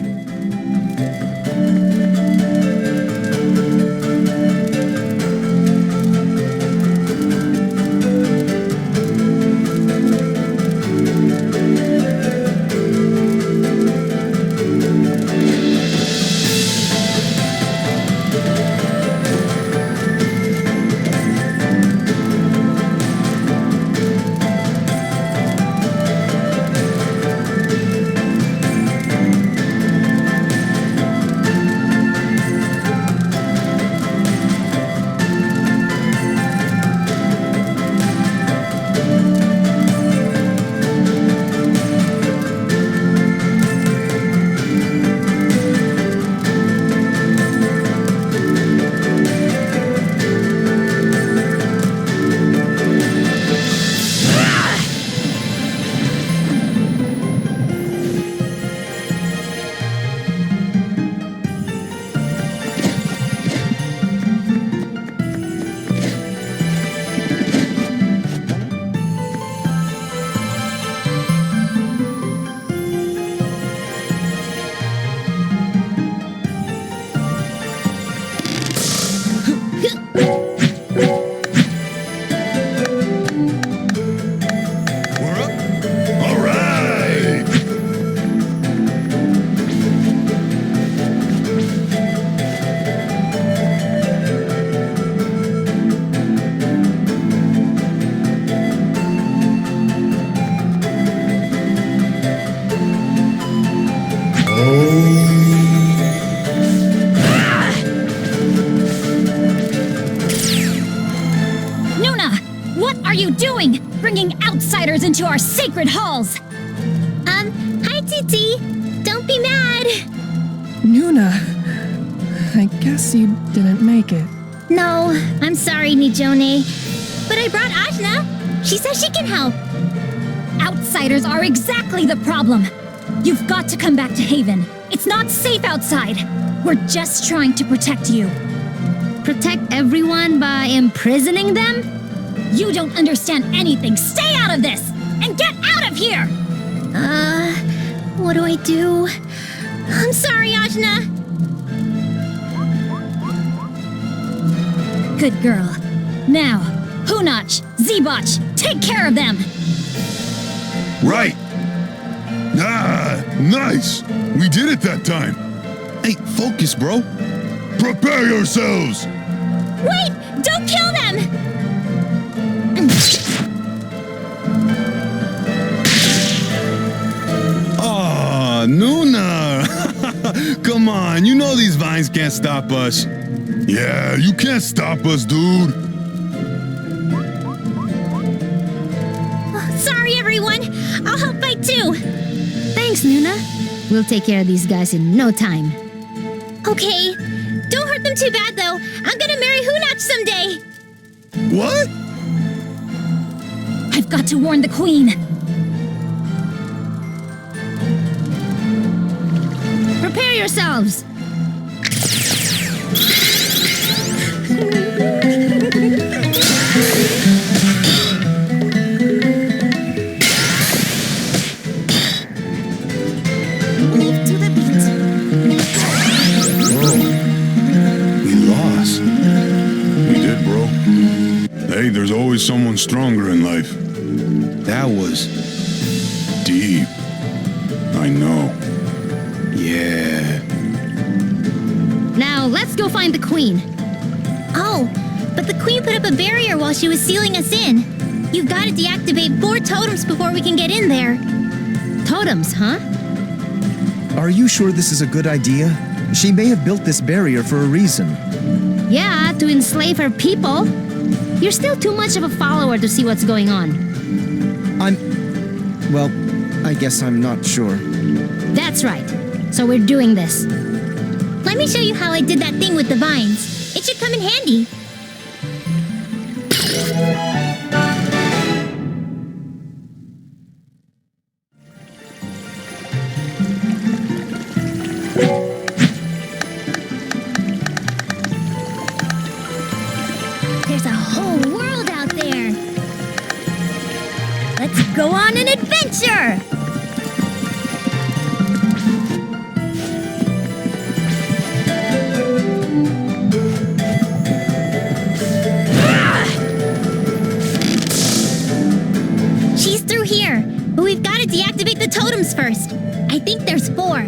doing, bringing outsiders into our sacred halls? Hi, Titi. Don't be mad. Nuna, I guess you didn't make it. No, I'm sorry, Nijone. But I brought Ajna. She says she can help. Outsiders are exactly the problem. You've got to come back to Haven. It's not safe outside. We're just trying to protect you. Protect everyone by imprisoning them? You don't understand anything. Stay out of this! And get out of here! What do I do? I'm sorry, Ajna. Good girl. Now, Hunach, Zebach, take care of them! Right! Ah, nice! We did it that time! Hey, focus, bro! Prepare yourselves! Wait! Don't kill them! Aw, Nuna! Come on, you know these vines can't stop us. Yeah, you can't stop us, dude. Sorry, everyone. I'll help fight too. Thanks, Nuna. We'll take care of these guys in no time. Okay. Don't hurt them too bad, though. I'm gonna marry Hunach someday. What? I've got to warn the queen. yourselves! Move to the beat. We lost. We did, bro. Hey, there's always someone stronger in life. That was Deep. I know. yeah. Now, let's go find the queen. Oh, but the queen put up a barrier while she was sealing us in. You've got to deactivate 4 totems before we can get in there. Totems, huh? Are you sure this is a good idea? She may have built this barrier for a reason. Yeah, to enslave her people. You're still too much of a follower to see what's going on. Well, I guess I'm not sure. That's right. So we're doing this. Let me show you how I did that thing with the vines. It should come in handy. There's a whole world out there. Let's go on an adventure! She's through here, but we've got to deactivate the totems first. I think there's 4.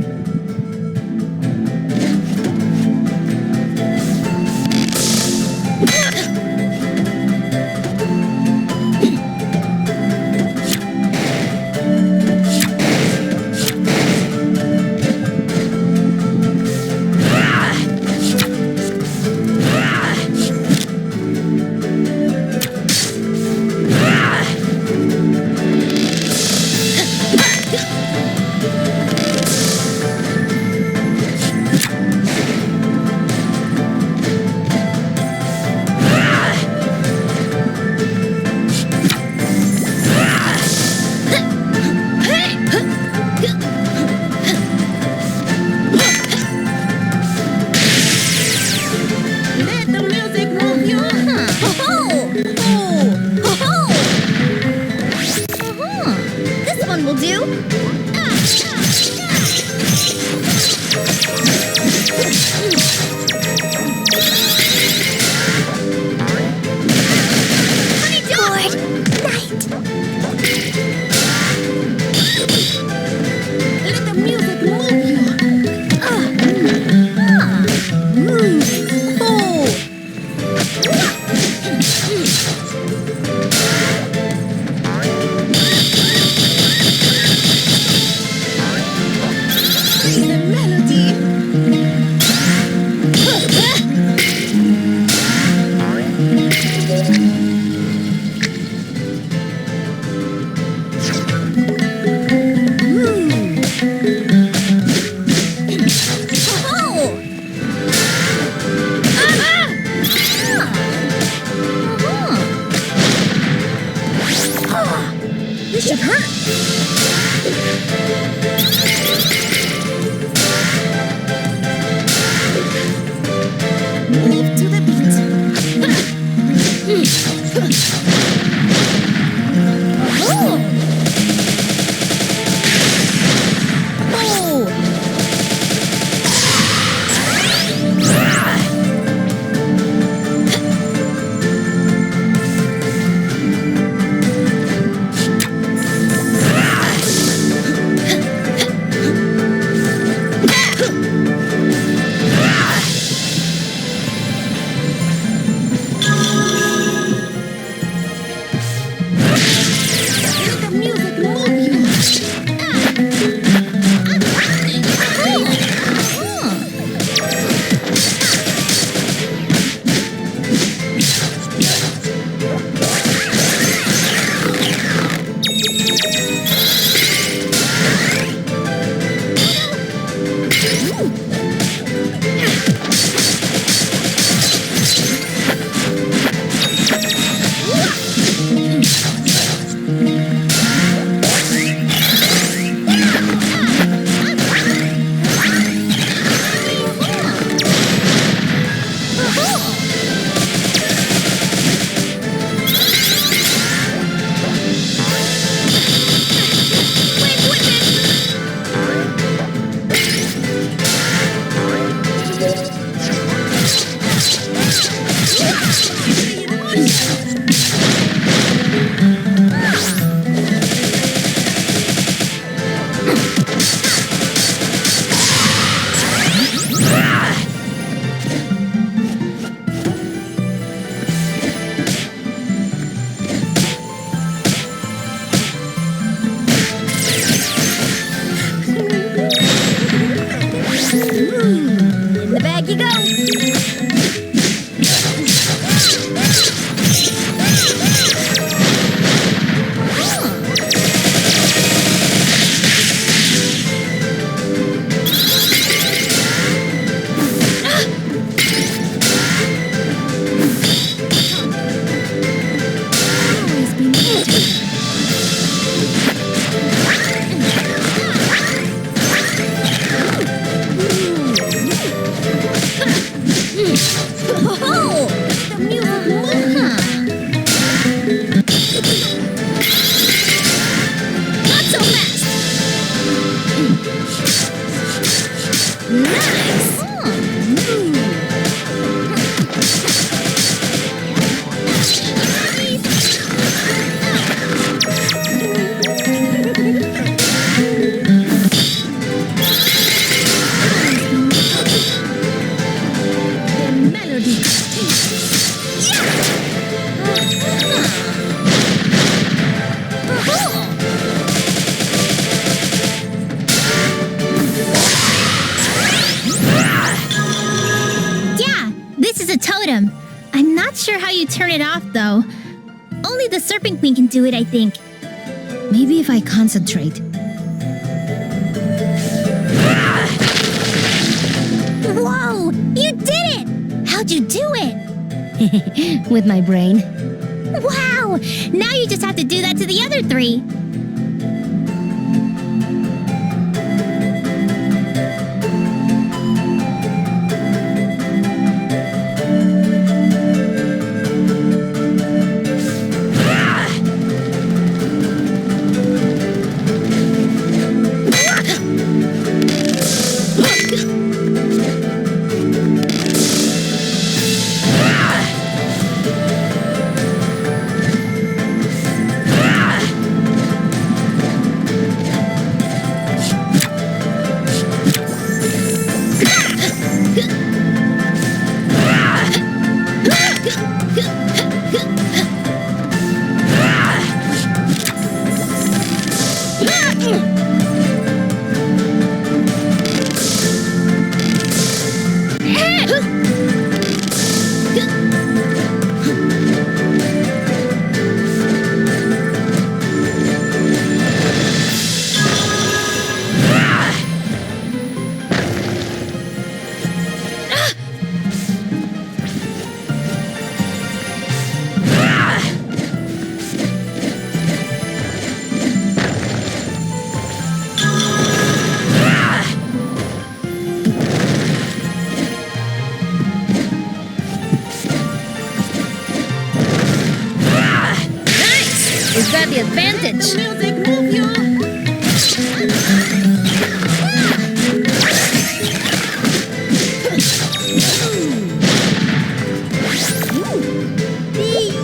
In the bag you go. I'm not sure how you turn it off, though. Only the Serpent Queen can do it, I think. Maybe if I concentrate. Whoa! You did it! How'd you do it? With my brain. Wow! Now you just have to do that to the other three. We've got the advantage.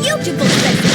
Beautiful spectacle.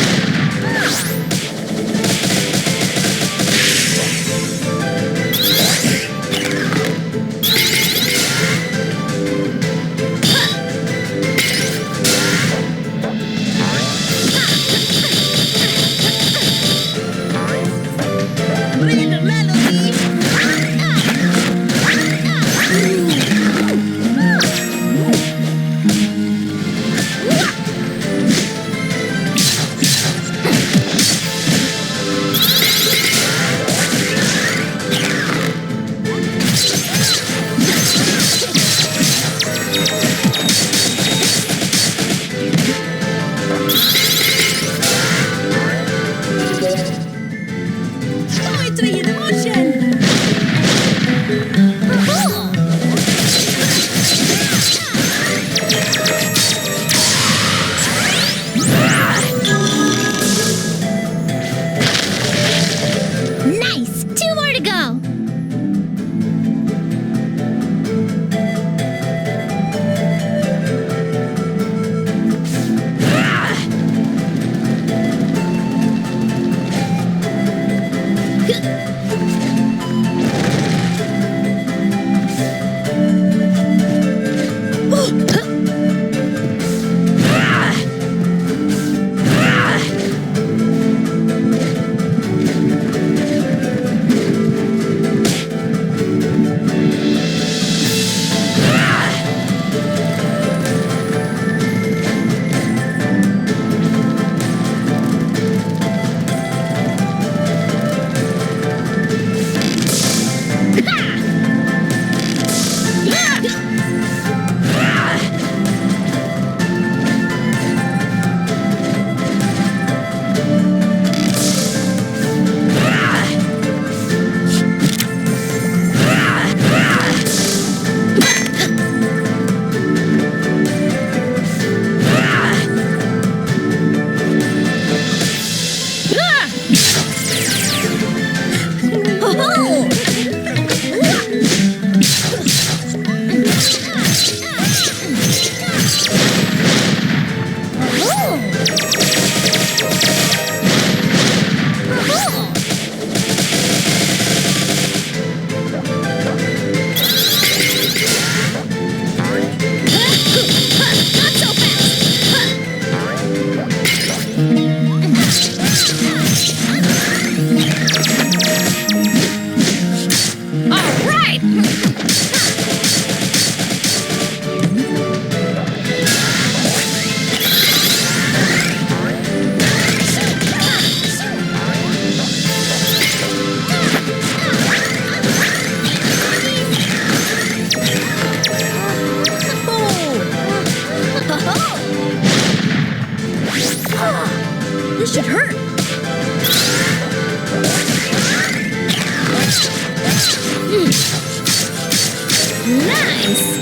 nice.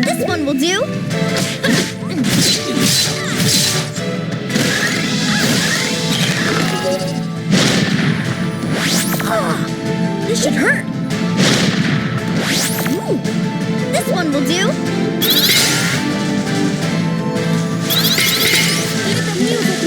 This one will do. This should hurt. Ooh, this one will do. Hear the music.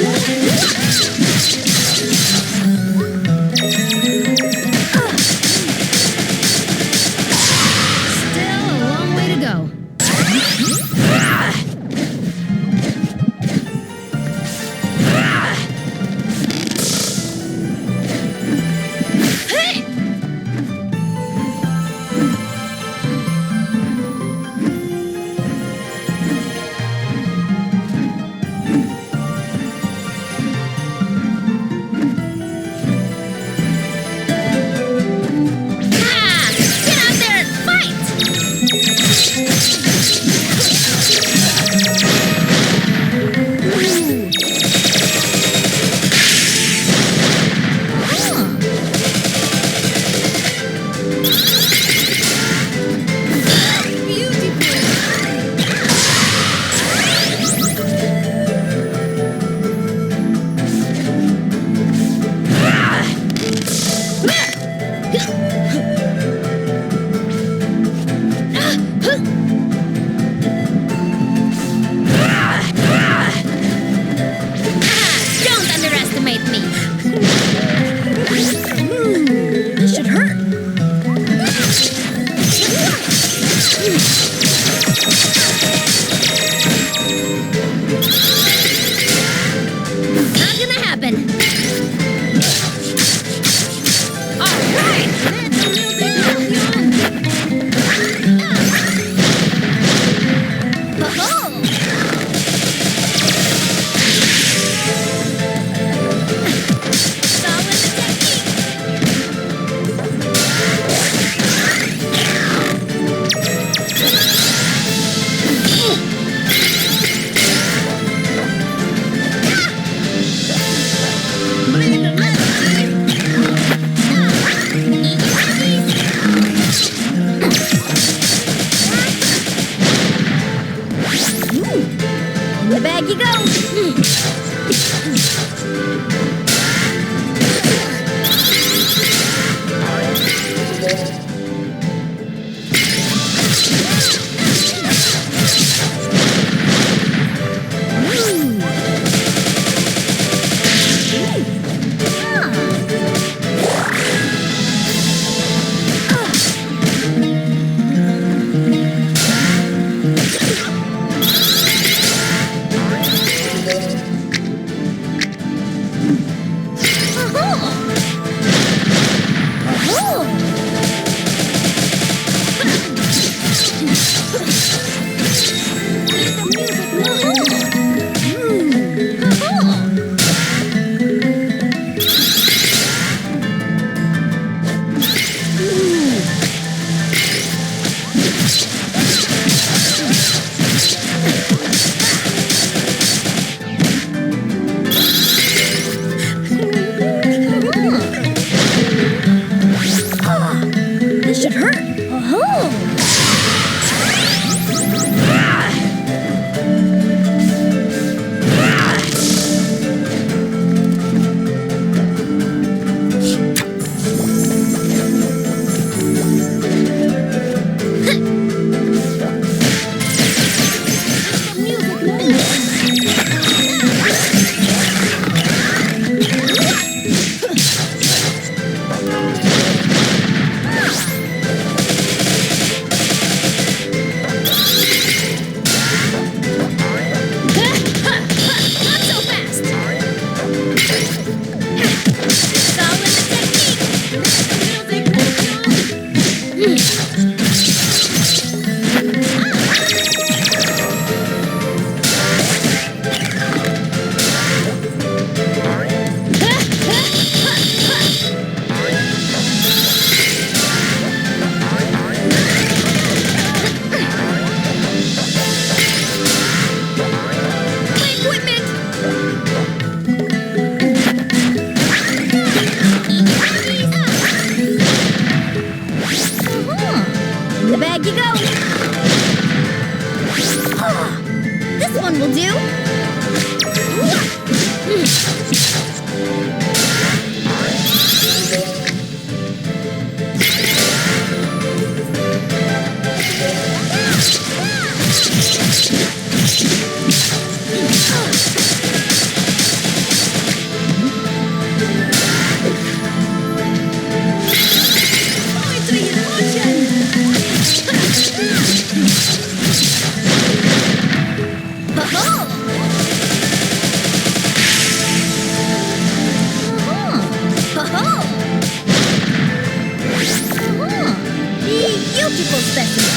Beautiful specimen.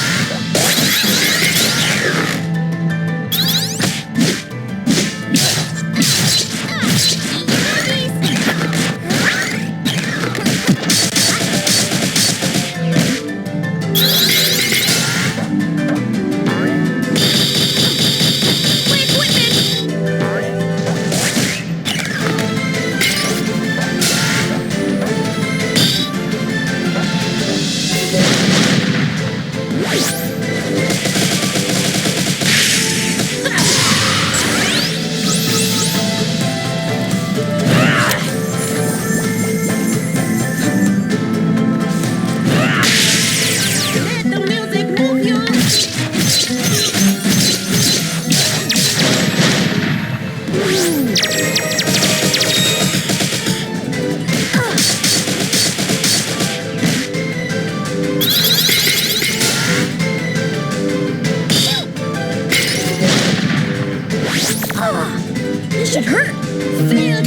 This should hurt. Feel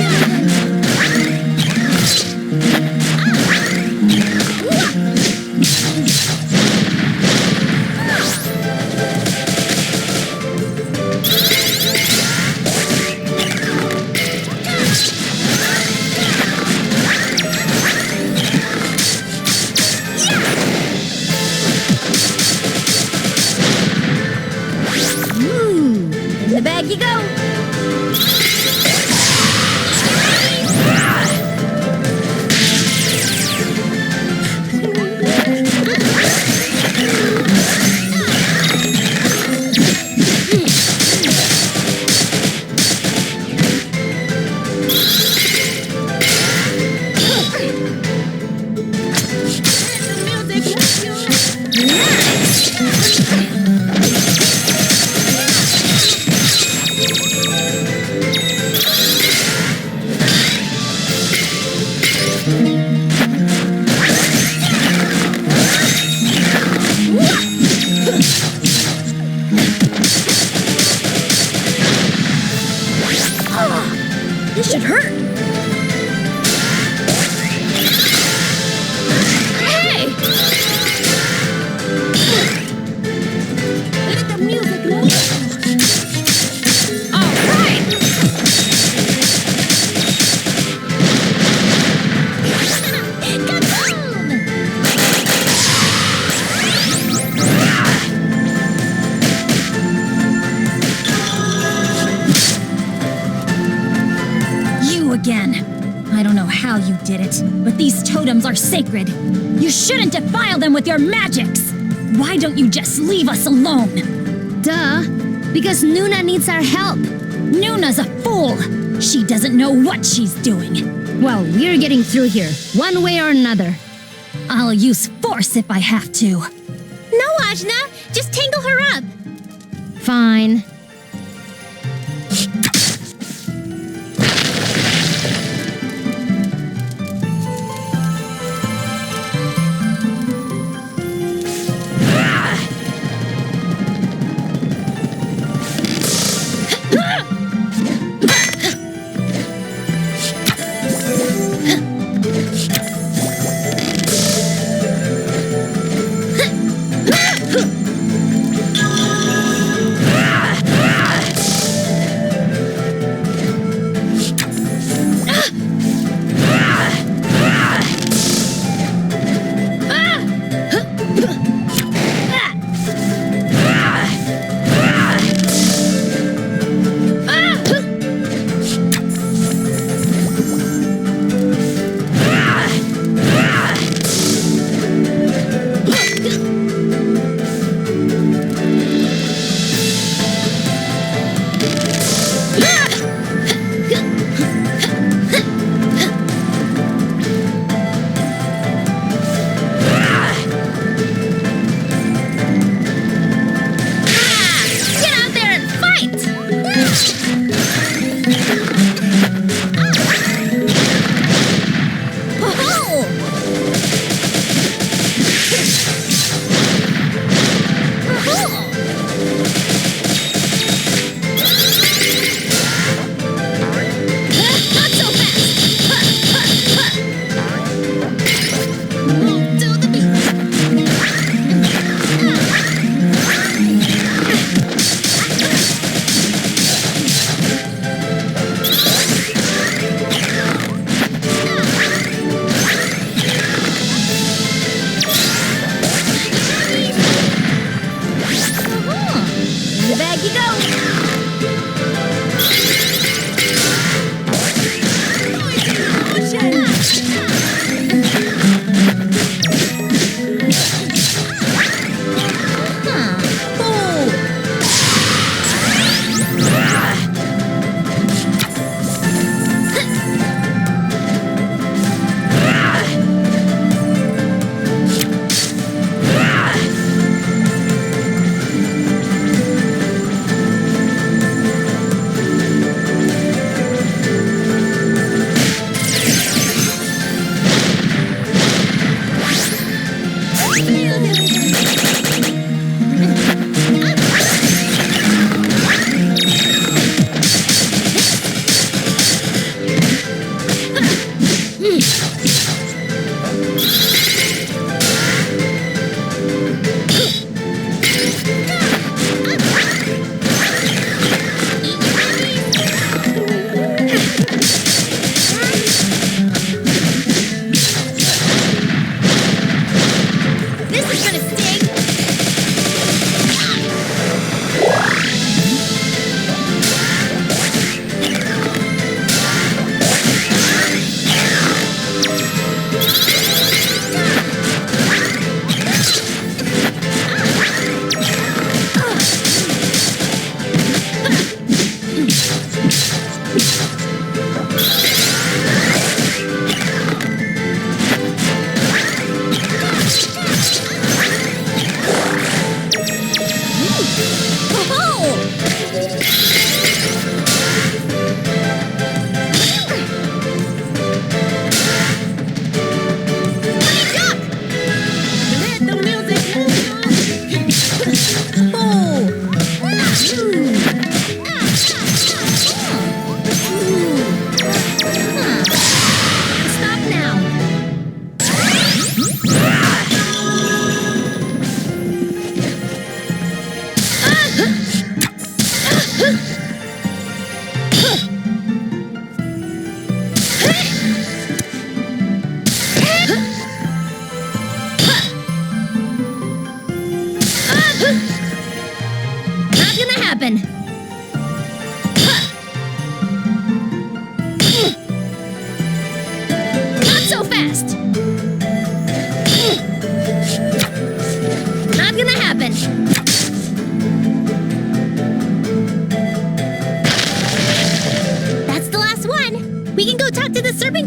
in the bag you go. This should hurt. Hey! Let the music move. All right. You again. I don't know how you did it, but these totems are sacred. You shouldn't defile them with your magics. Why don't you just leave us alone? Duh. Because Nuna needs our help. Nuna's a fool. She doesn't know what she's doing. Well, we're getting through here, one way or another. I'll use force if I have to. No, Ajna. Just tangle her up. Fine.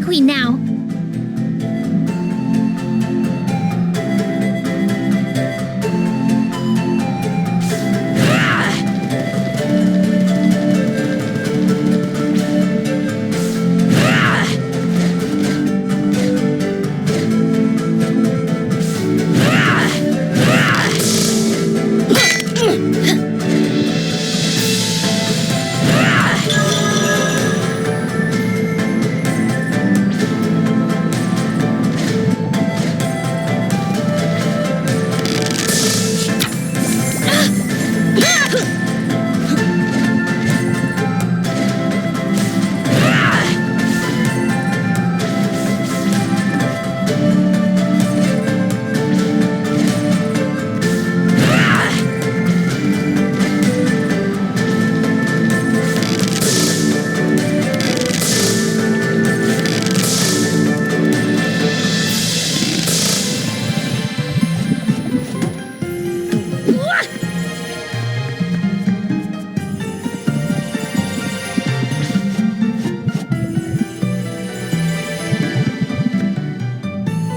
Queen now.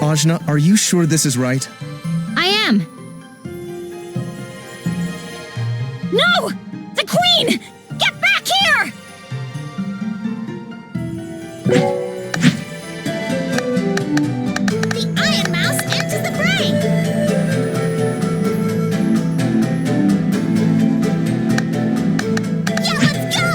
Ajna, are you sure this is right? I am. No! The Queen! Get back here! The Iron Mouse enters the fray! Yeah, let's go!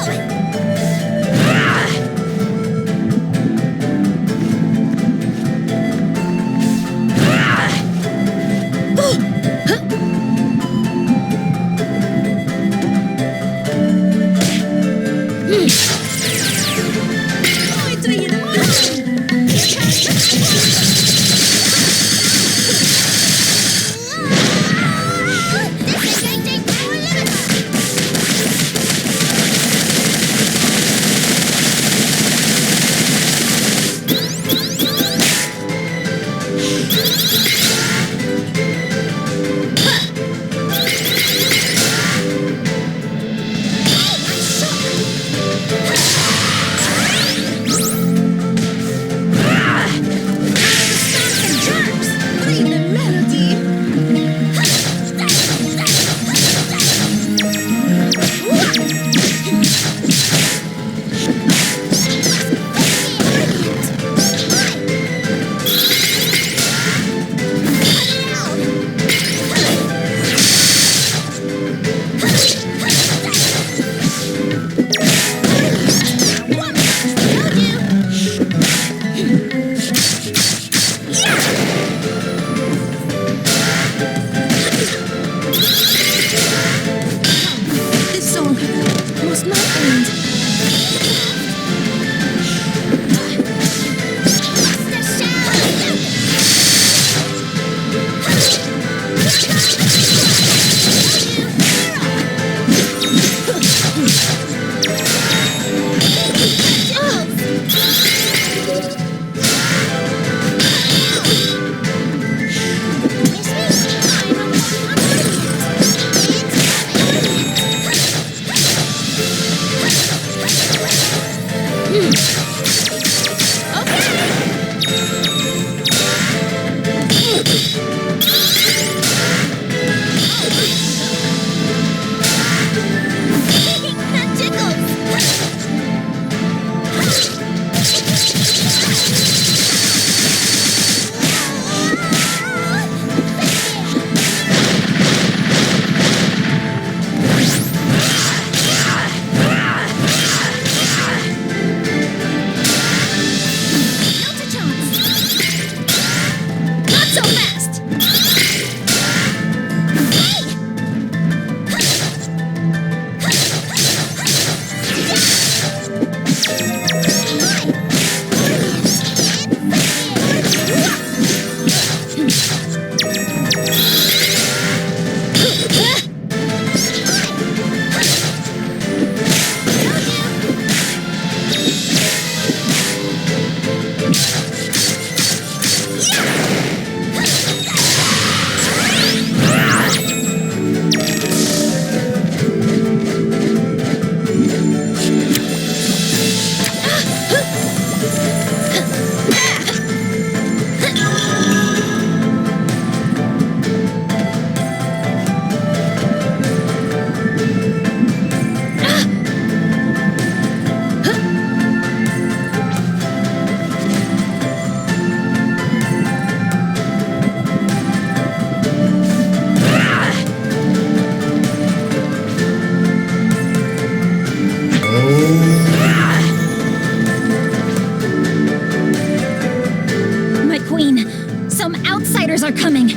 outsiders are coming.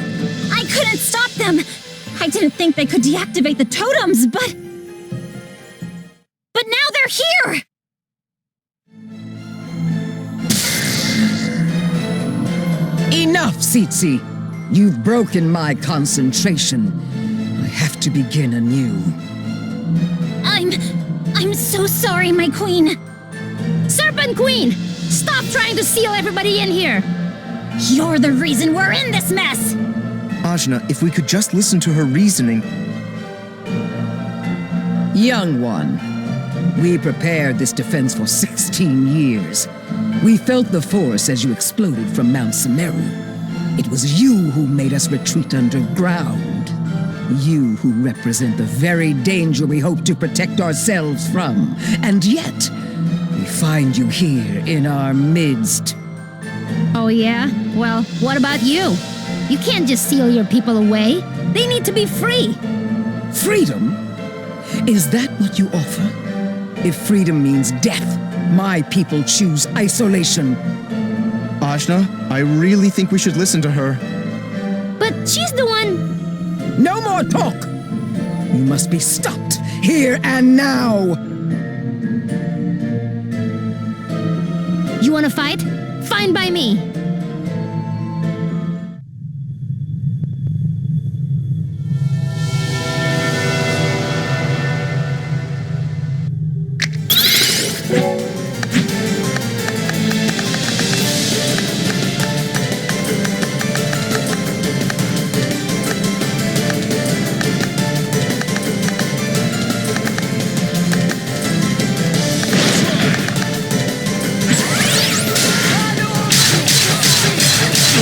I couldn't stop them. I didn't think they could deactivate the totems, but now they're here! Enough, Tsitsi! You've broken my concentration. I have to begin anew. I'm so sorry, my queen. Serpent Queen! Stop trying to seal everybody in here! You're the reason we're in this mess! Ajna, if we could just listen to her reasoning. Young one, we prepared this defense for 16 years. We felt the force as you exploded from Mount Sumeru. It was you who made us retreat underground. You who represent the very danger we hope to protect ourselves from. And yet, we find you here in our midst. Oh yeah? Well, what about you? You can't just seal your people away. They need to be free. Freedom? Is that what you offer? If freedom means death, my people choose isolation. Ajna, I really think we should listen to her. But she's the one... No more talk! You must be stopped, here and now! You wanna fight? Fine by me.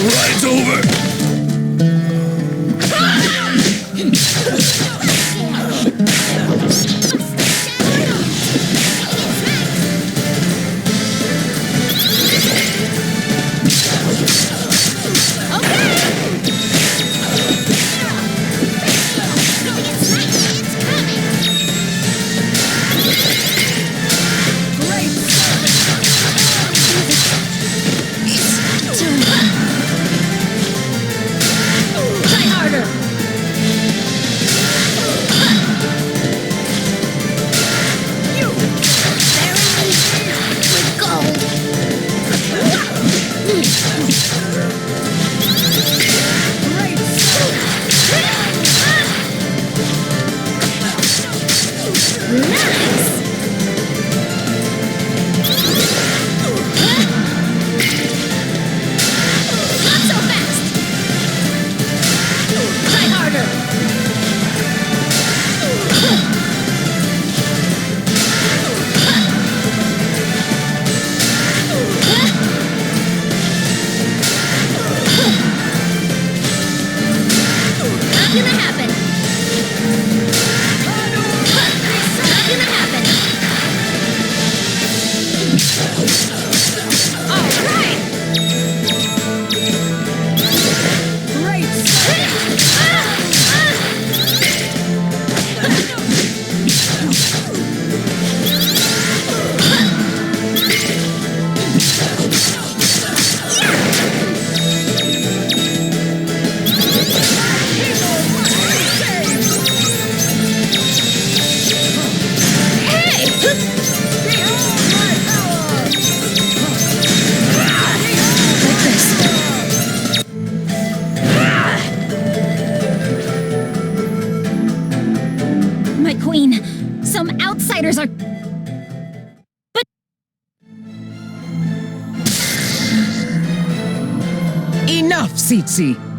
Ride's over! outsiders are... But... Enough, Tsitsi!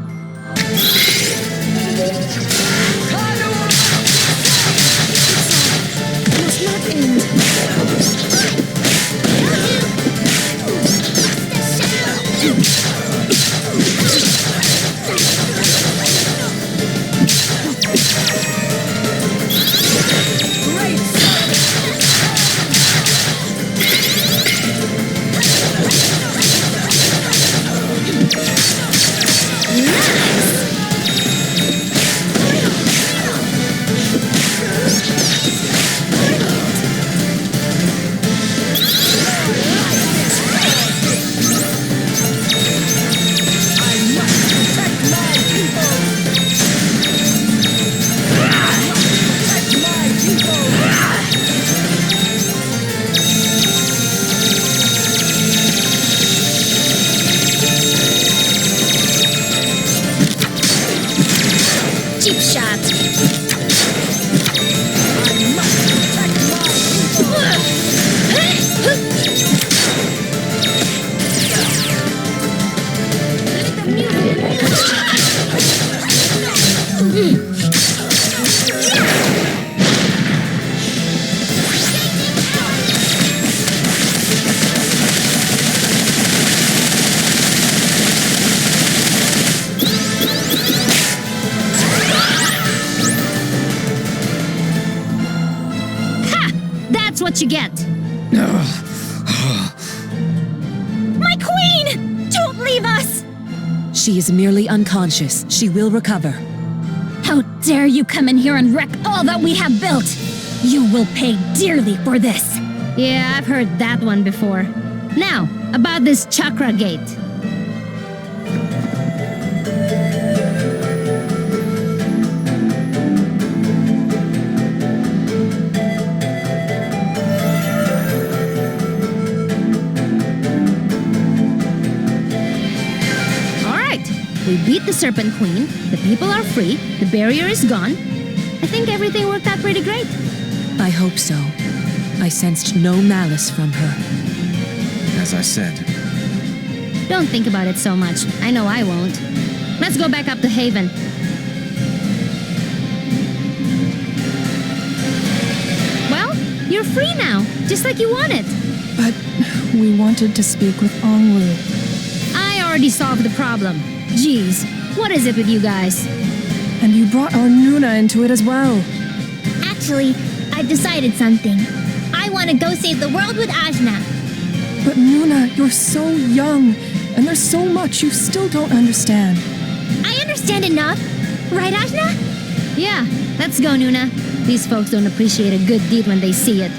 That's what you get. My queen! Don't leave us! She is merely unconscious. She will recover. How dare you come in here and wreck all that we have built! You will pay dearly for this! Yeah, I've heard that one before. Now, about this chakra gate. We beat the Serpent Queen, the people are free, the barrier is gone. I think everything worked out pretty great. I hope so. I sensed no malice from her. As I said. Don't think about it so much. I know I won't. Let's go back up to Haven. Well, you're free now, just like you wanted. But we wanted to speak with Ongwu. I already solved the problem. Jeez, what is it with you guys? And you brought our Nuna into it as well. Actually, I've decided something. I want to go save the world with Ajna. But Nuna, you're so young, and there's so much you still don't understand. I understand enough. Right, Ajna? Yeah, let's go, Nuna. These folks don't appreciate a good deed when they see it.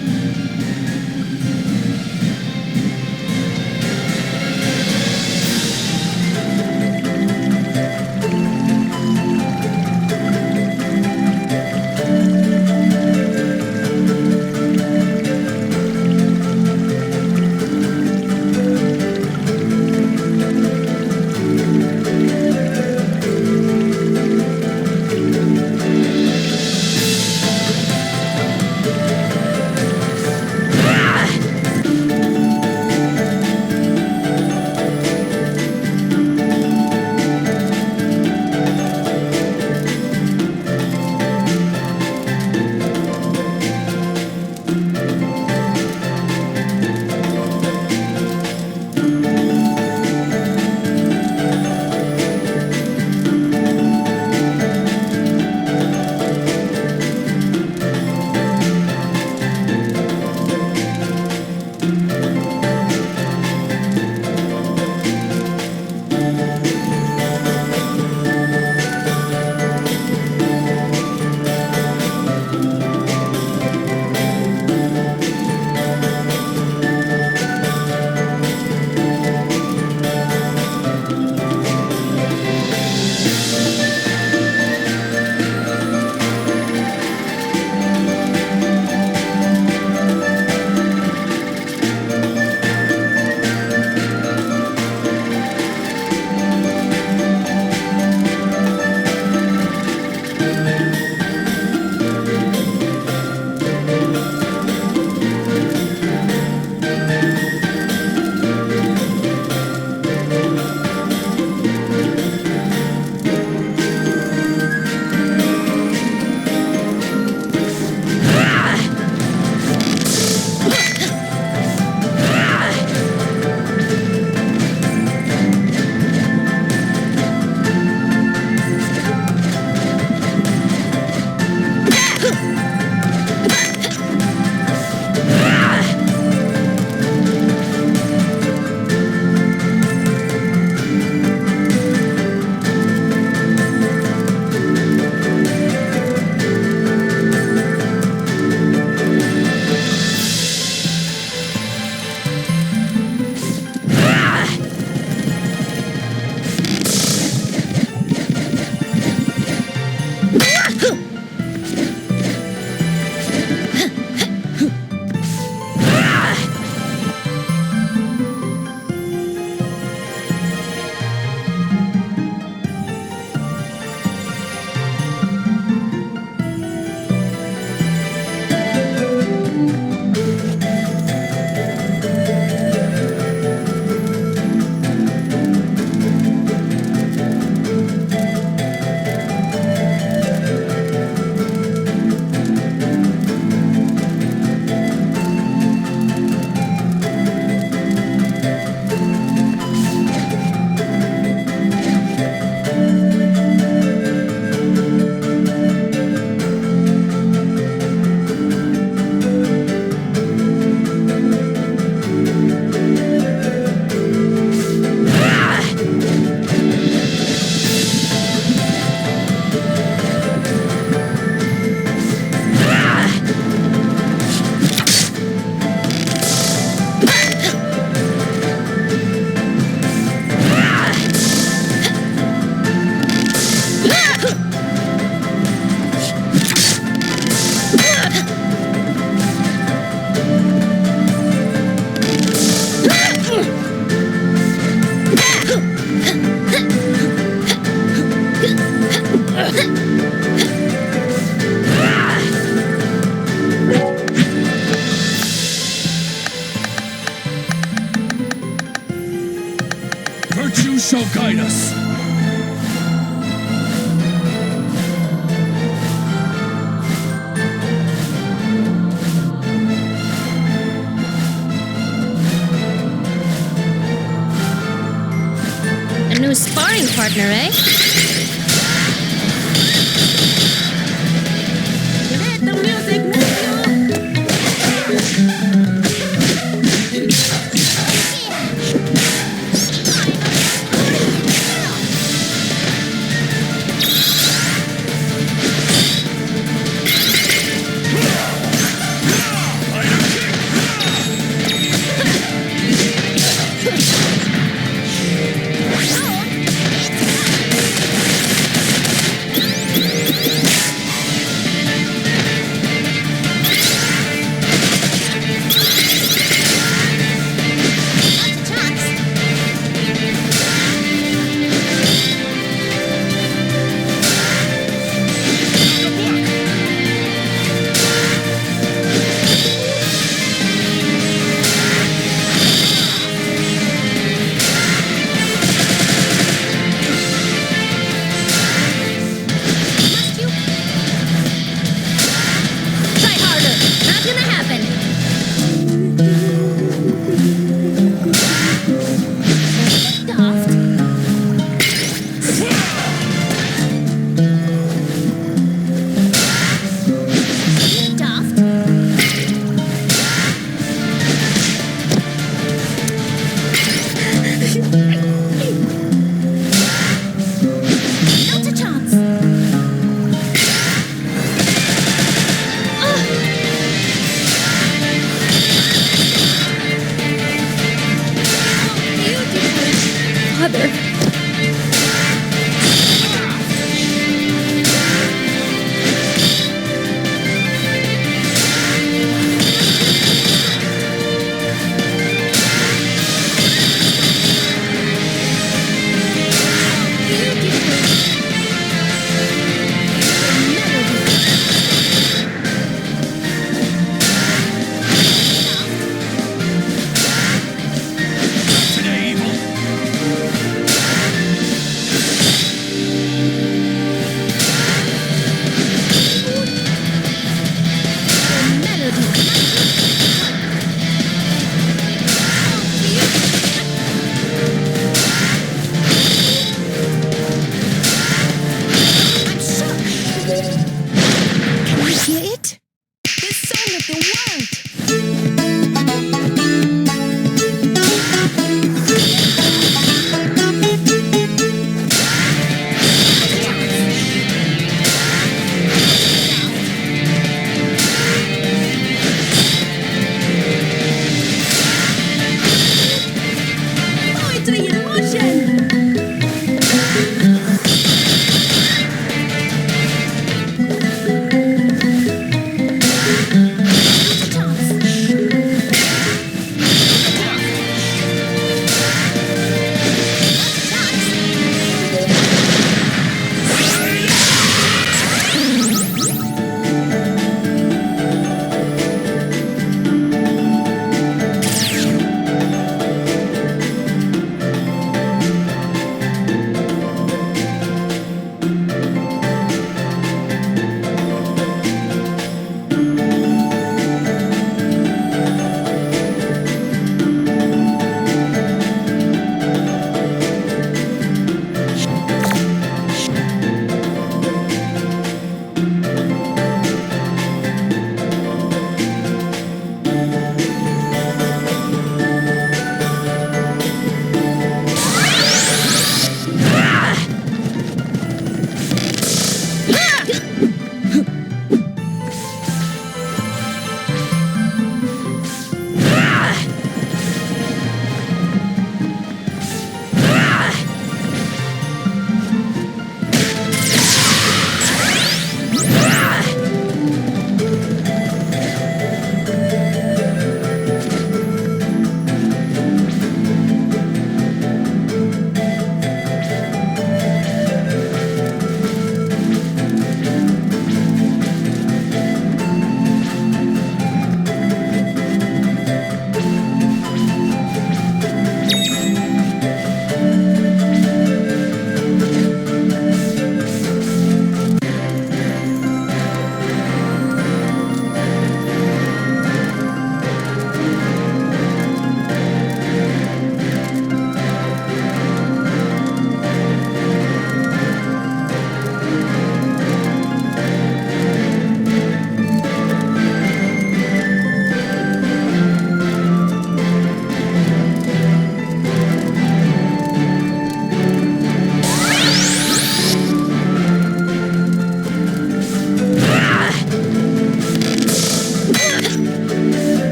will guide us. A new sparring partner, eh?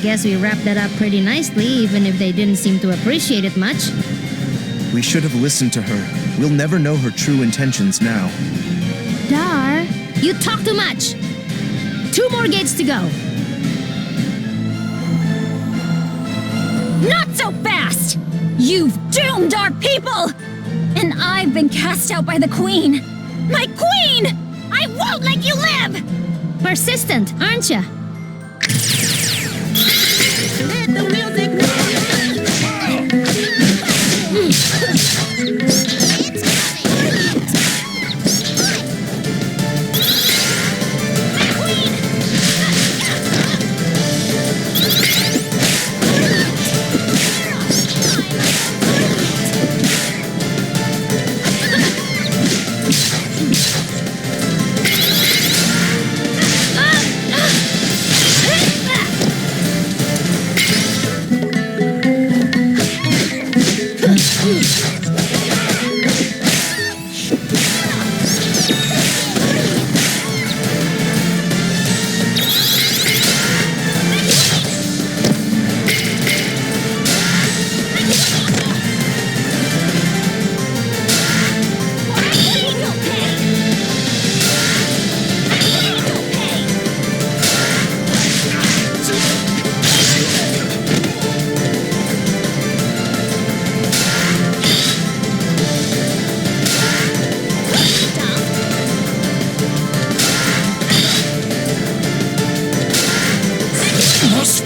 Guess we wrapped that up pretty nicely, even if they didn't seem to appreciate it much. We should have listened to her. We'll never know her true intentions now. Dar, you talk too much. 2 more gates to go. Not so fast! You've doomed our people! And I've been cast out by the Queen. My Queen! I won't let you live! Persistent, aren't ya? Let the music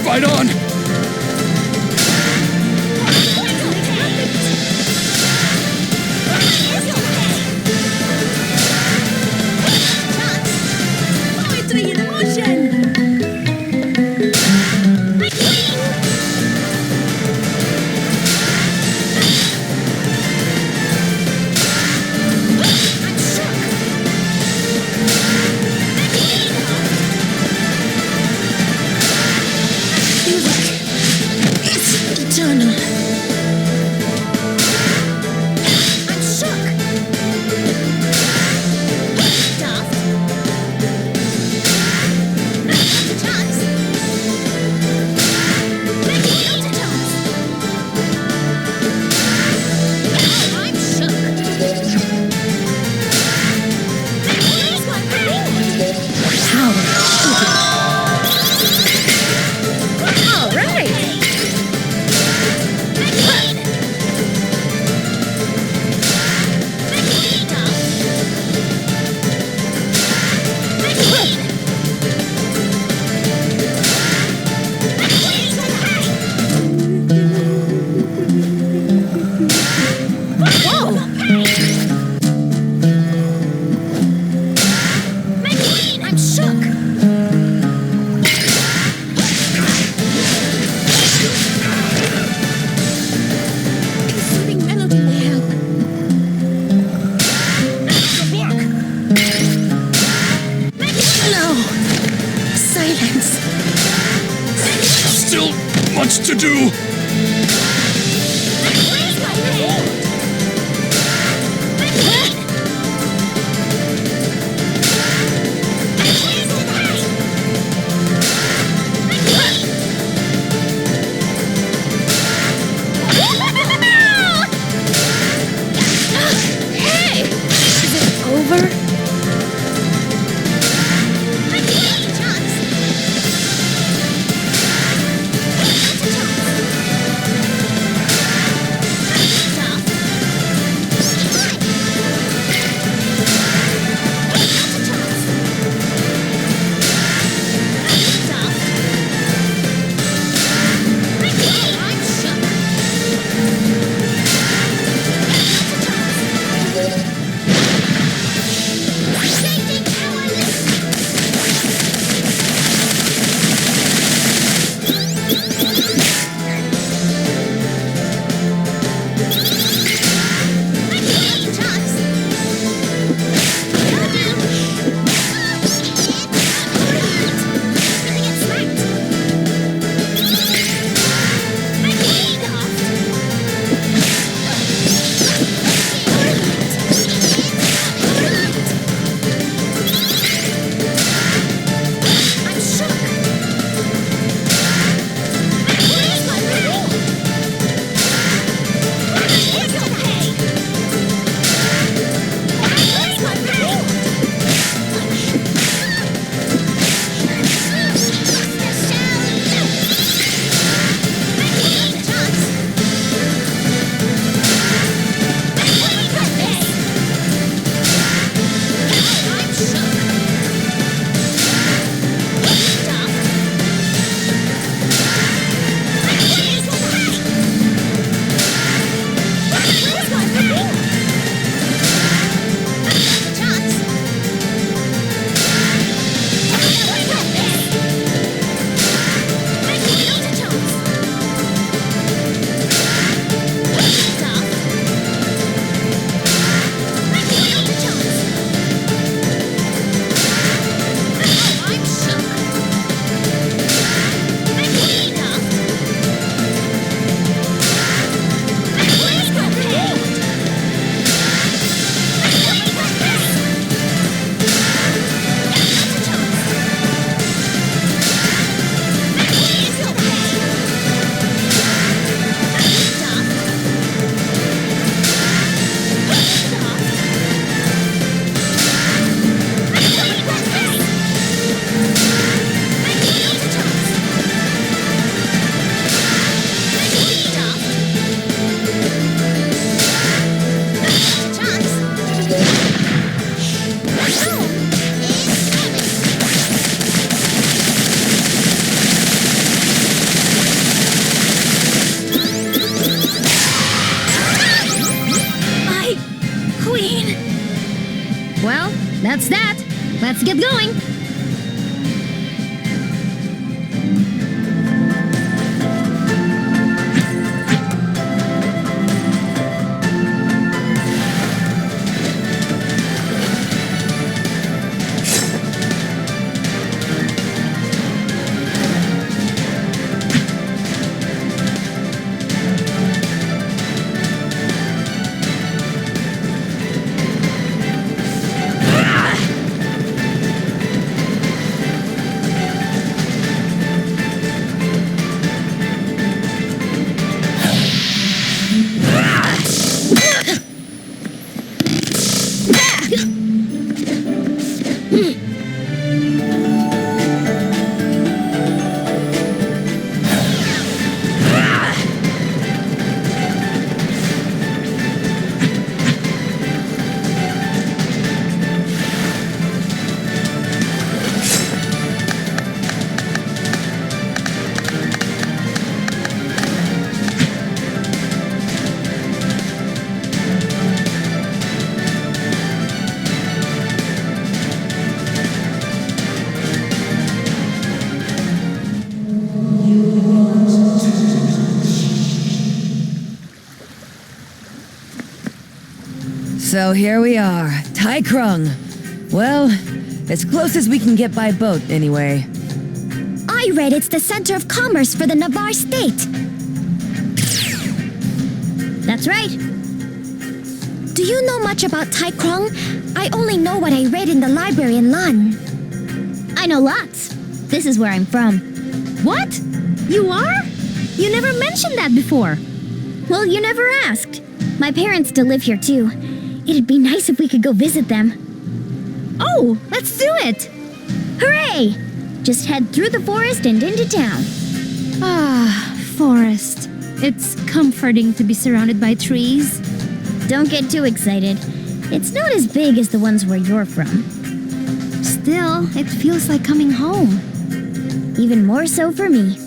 Fight on! Poetry in motion! Much to do! That's that. Let's get going. So here we are, Tai Krung. Well, as close as we can get by boat, anyway. I read it's the center of commerce for the Navarre state. That's right. Do you know much about Tai Krung? I only know what I read in the library in Lan. I know lots. This is where I'm from. What? You are? You never mentioned that before. Well, you never asked. My parents still live here too. It'd be nice if we could go visit them. Oh, let's do it! Hooray! Just head through the forest and into town. Ah, forest. It's comforting to be surrounded by trees. Don't get too excited. It's not as big as the ones where you're from. Still, it feels like coming home. Even more so for me.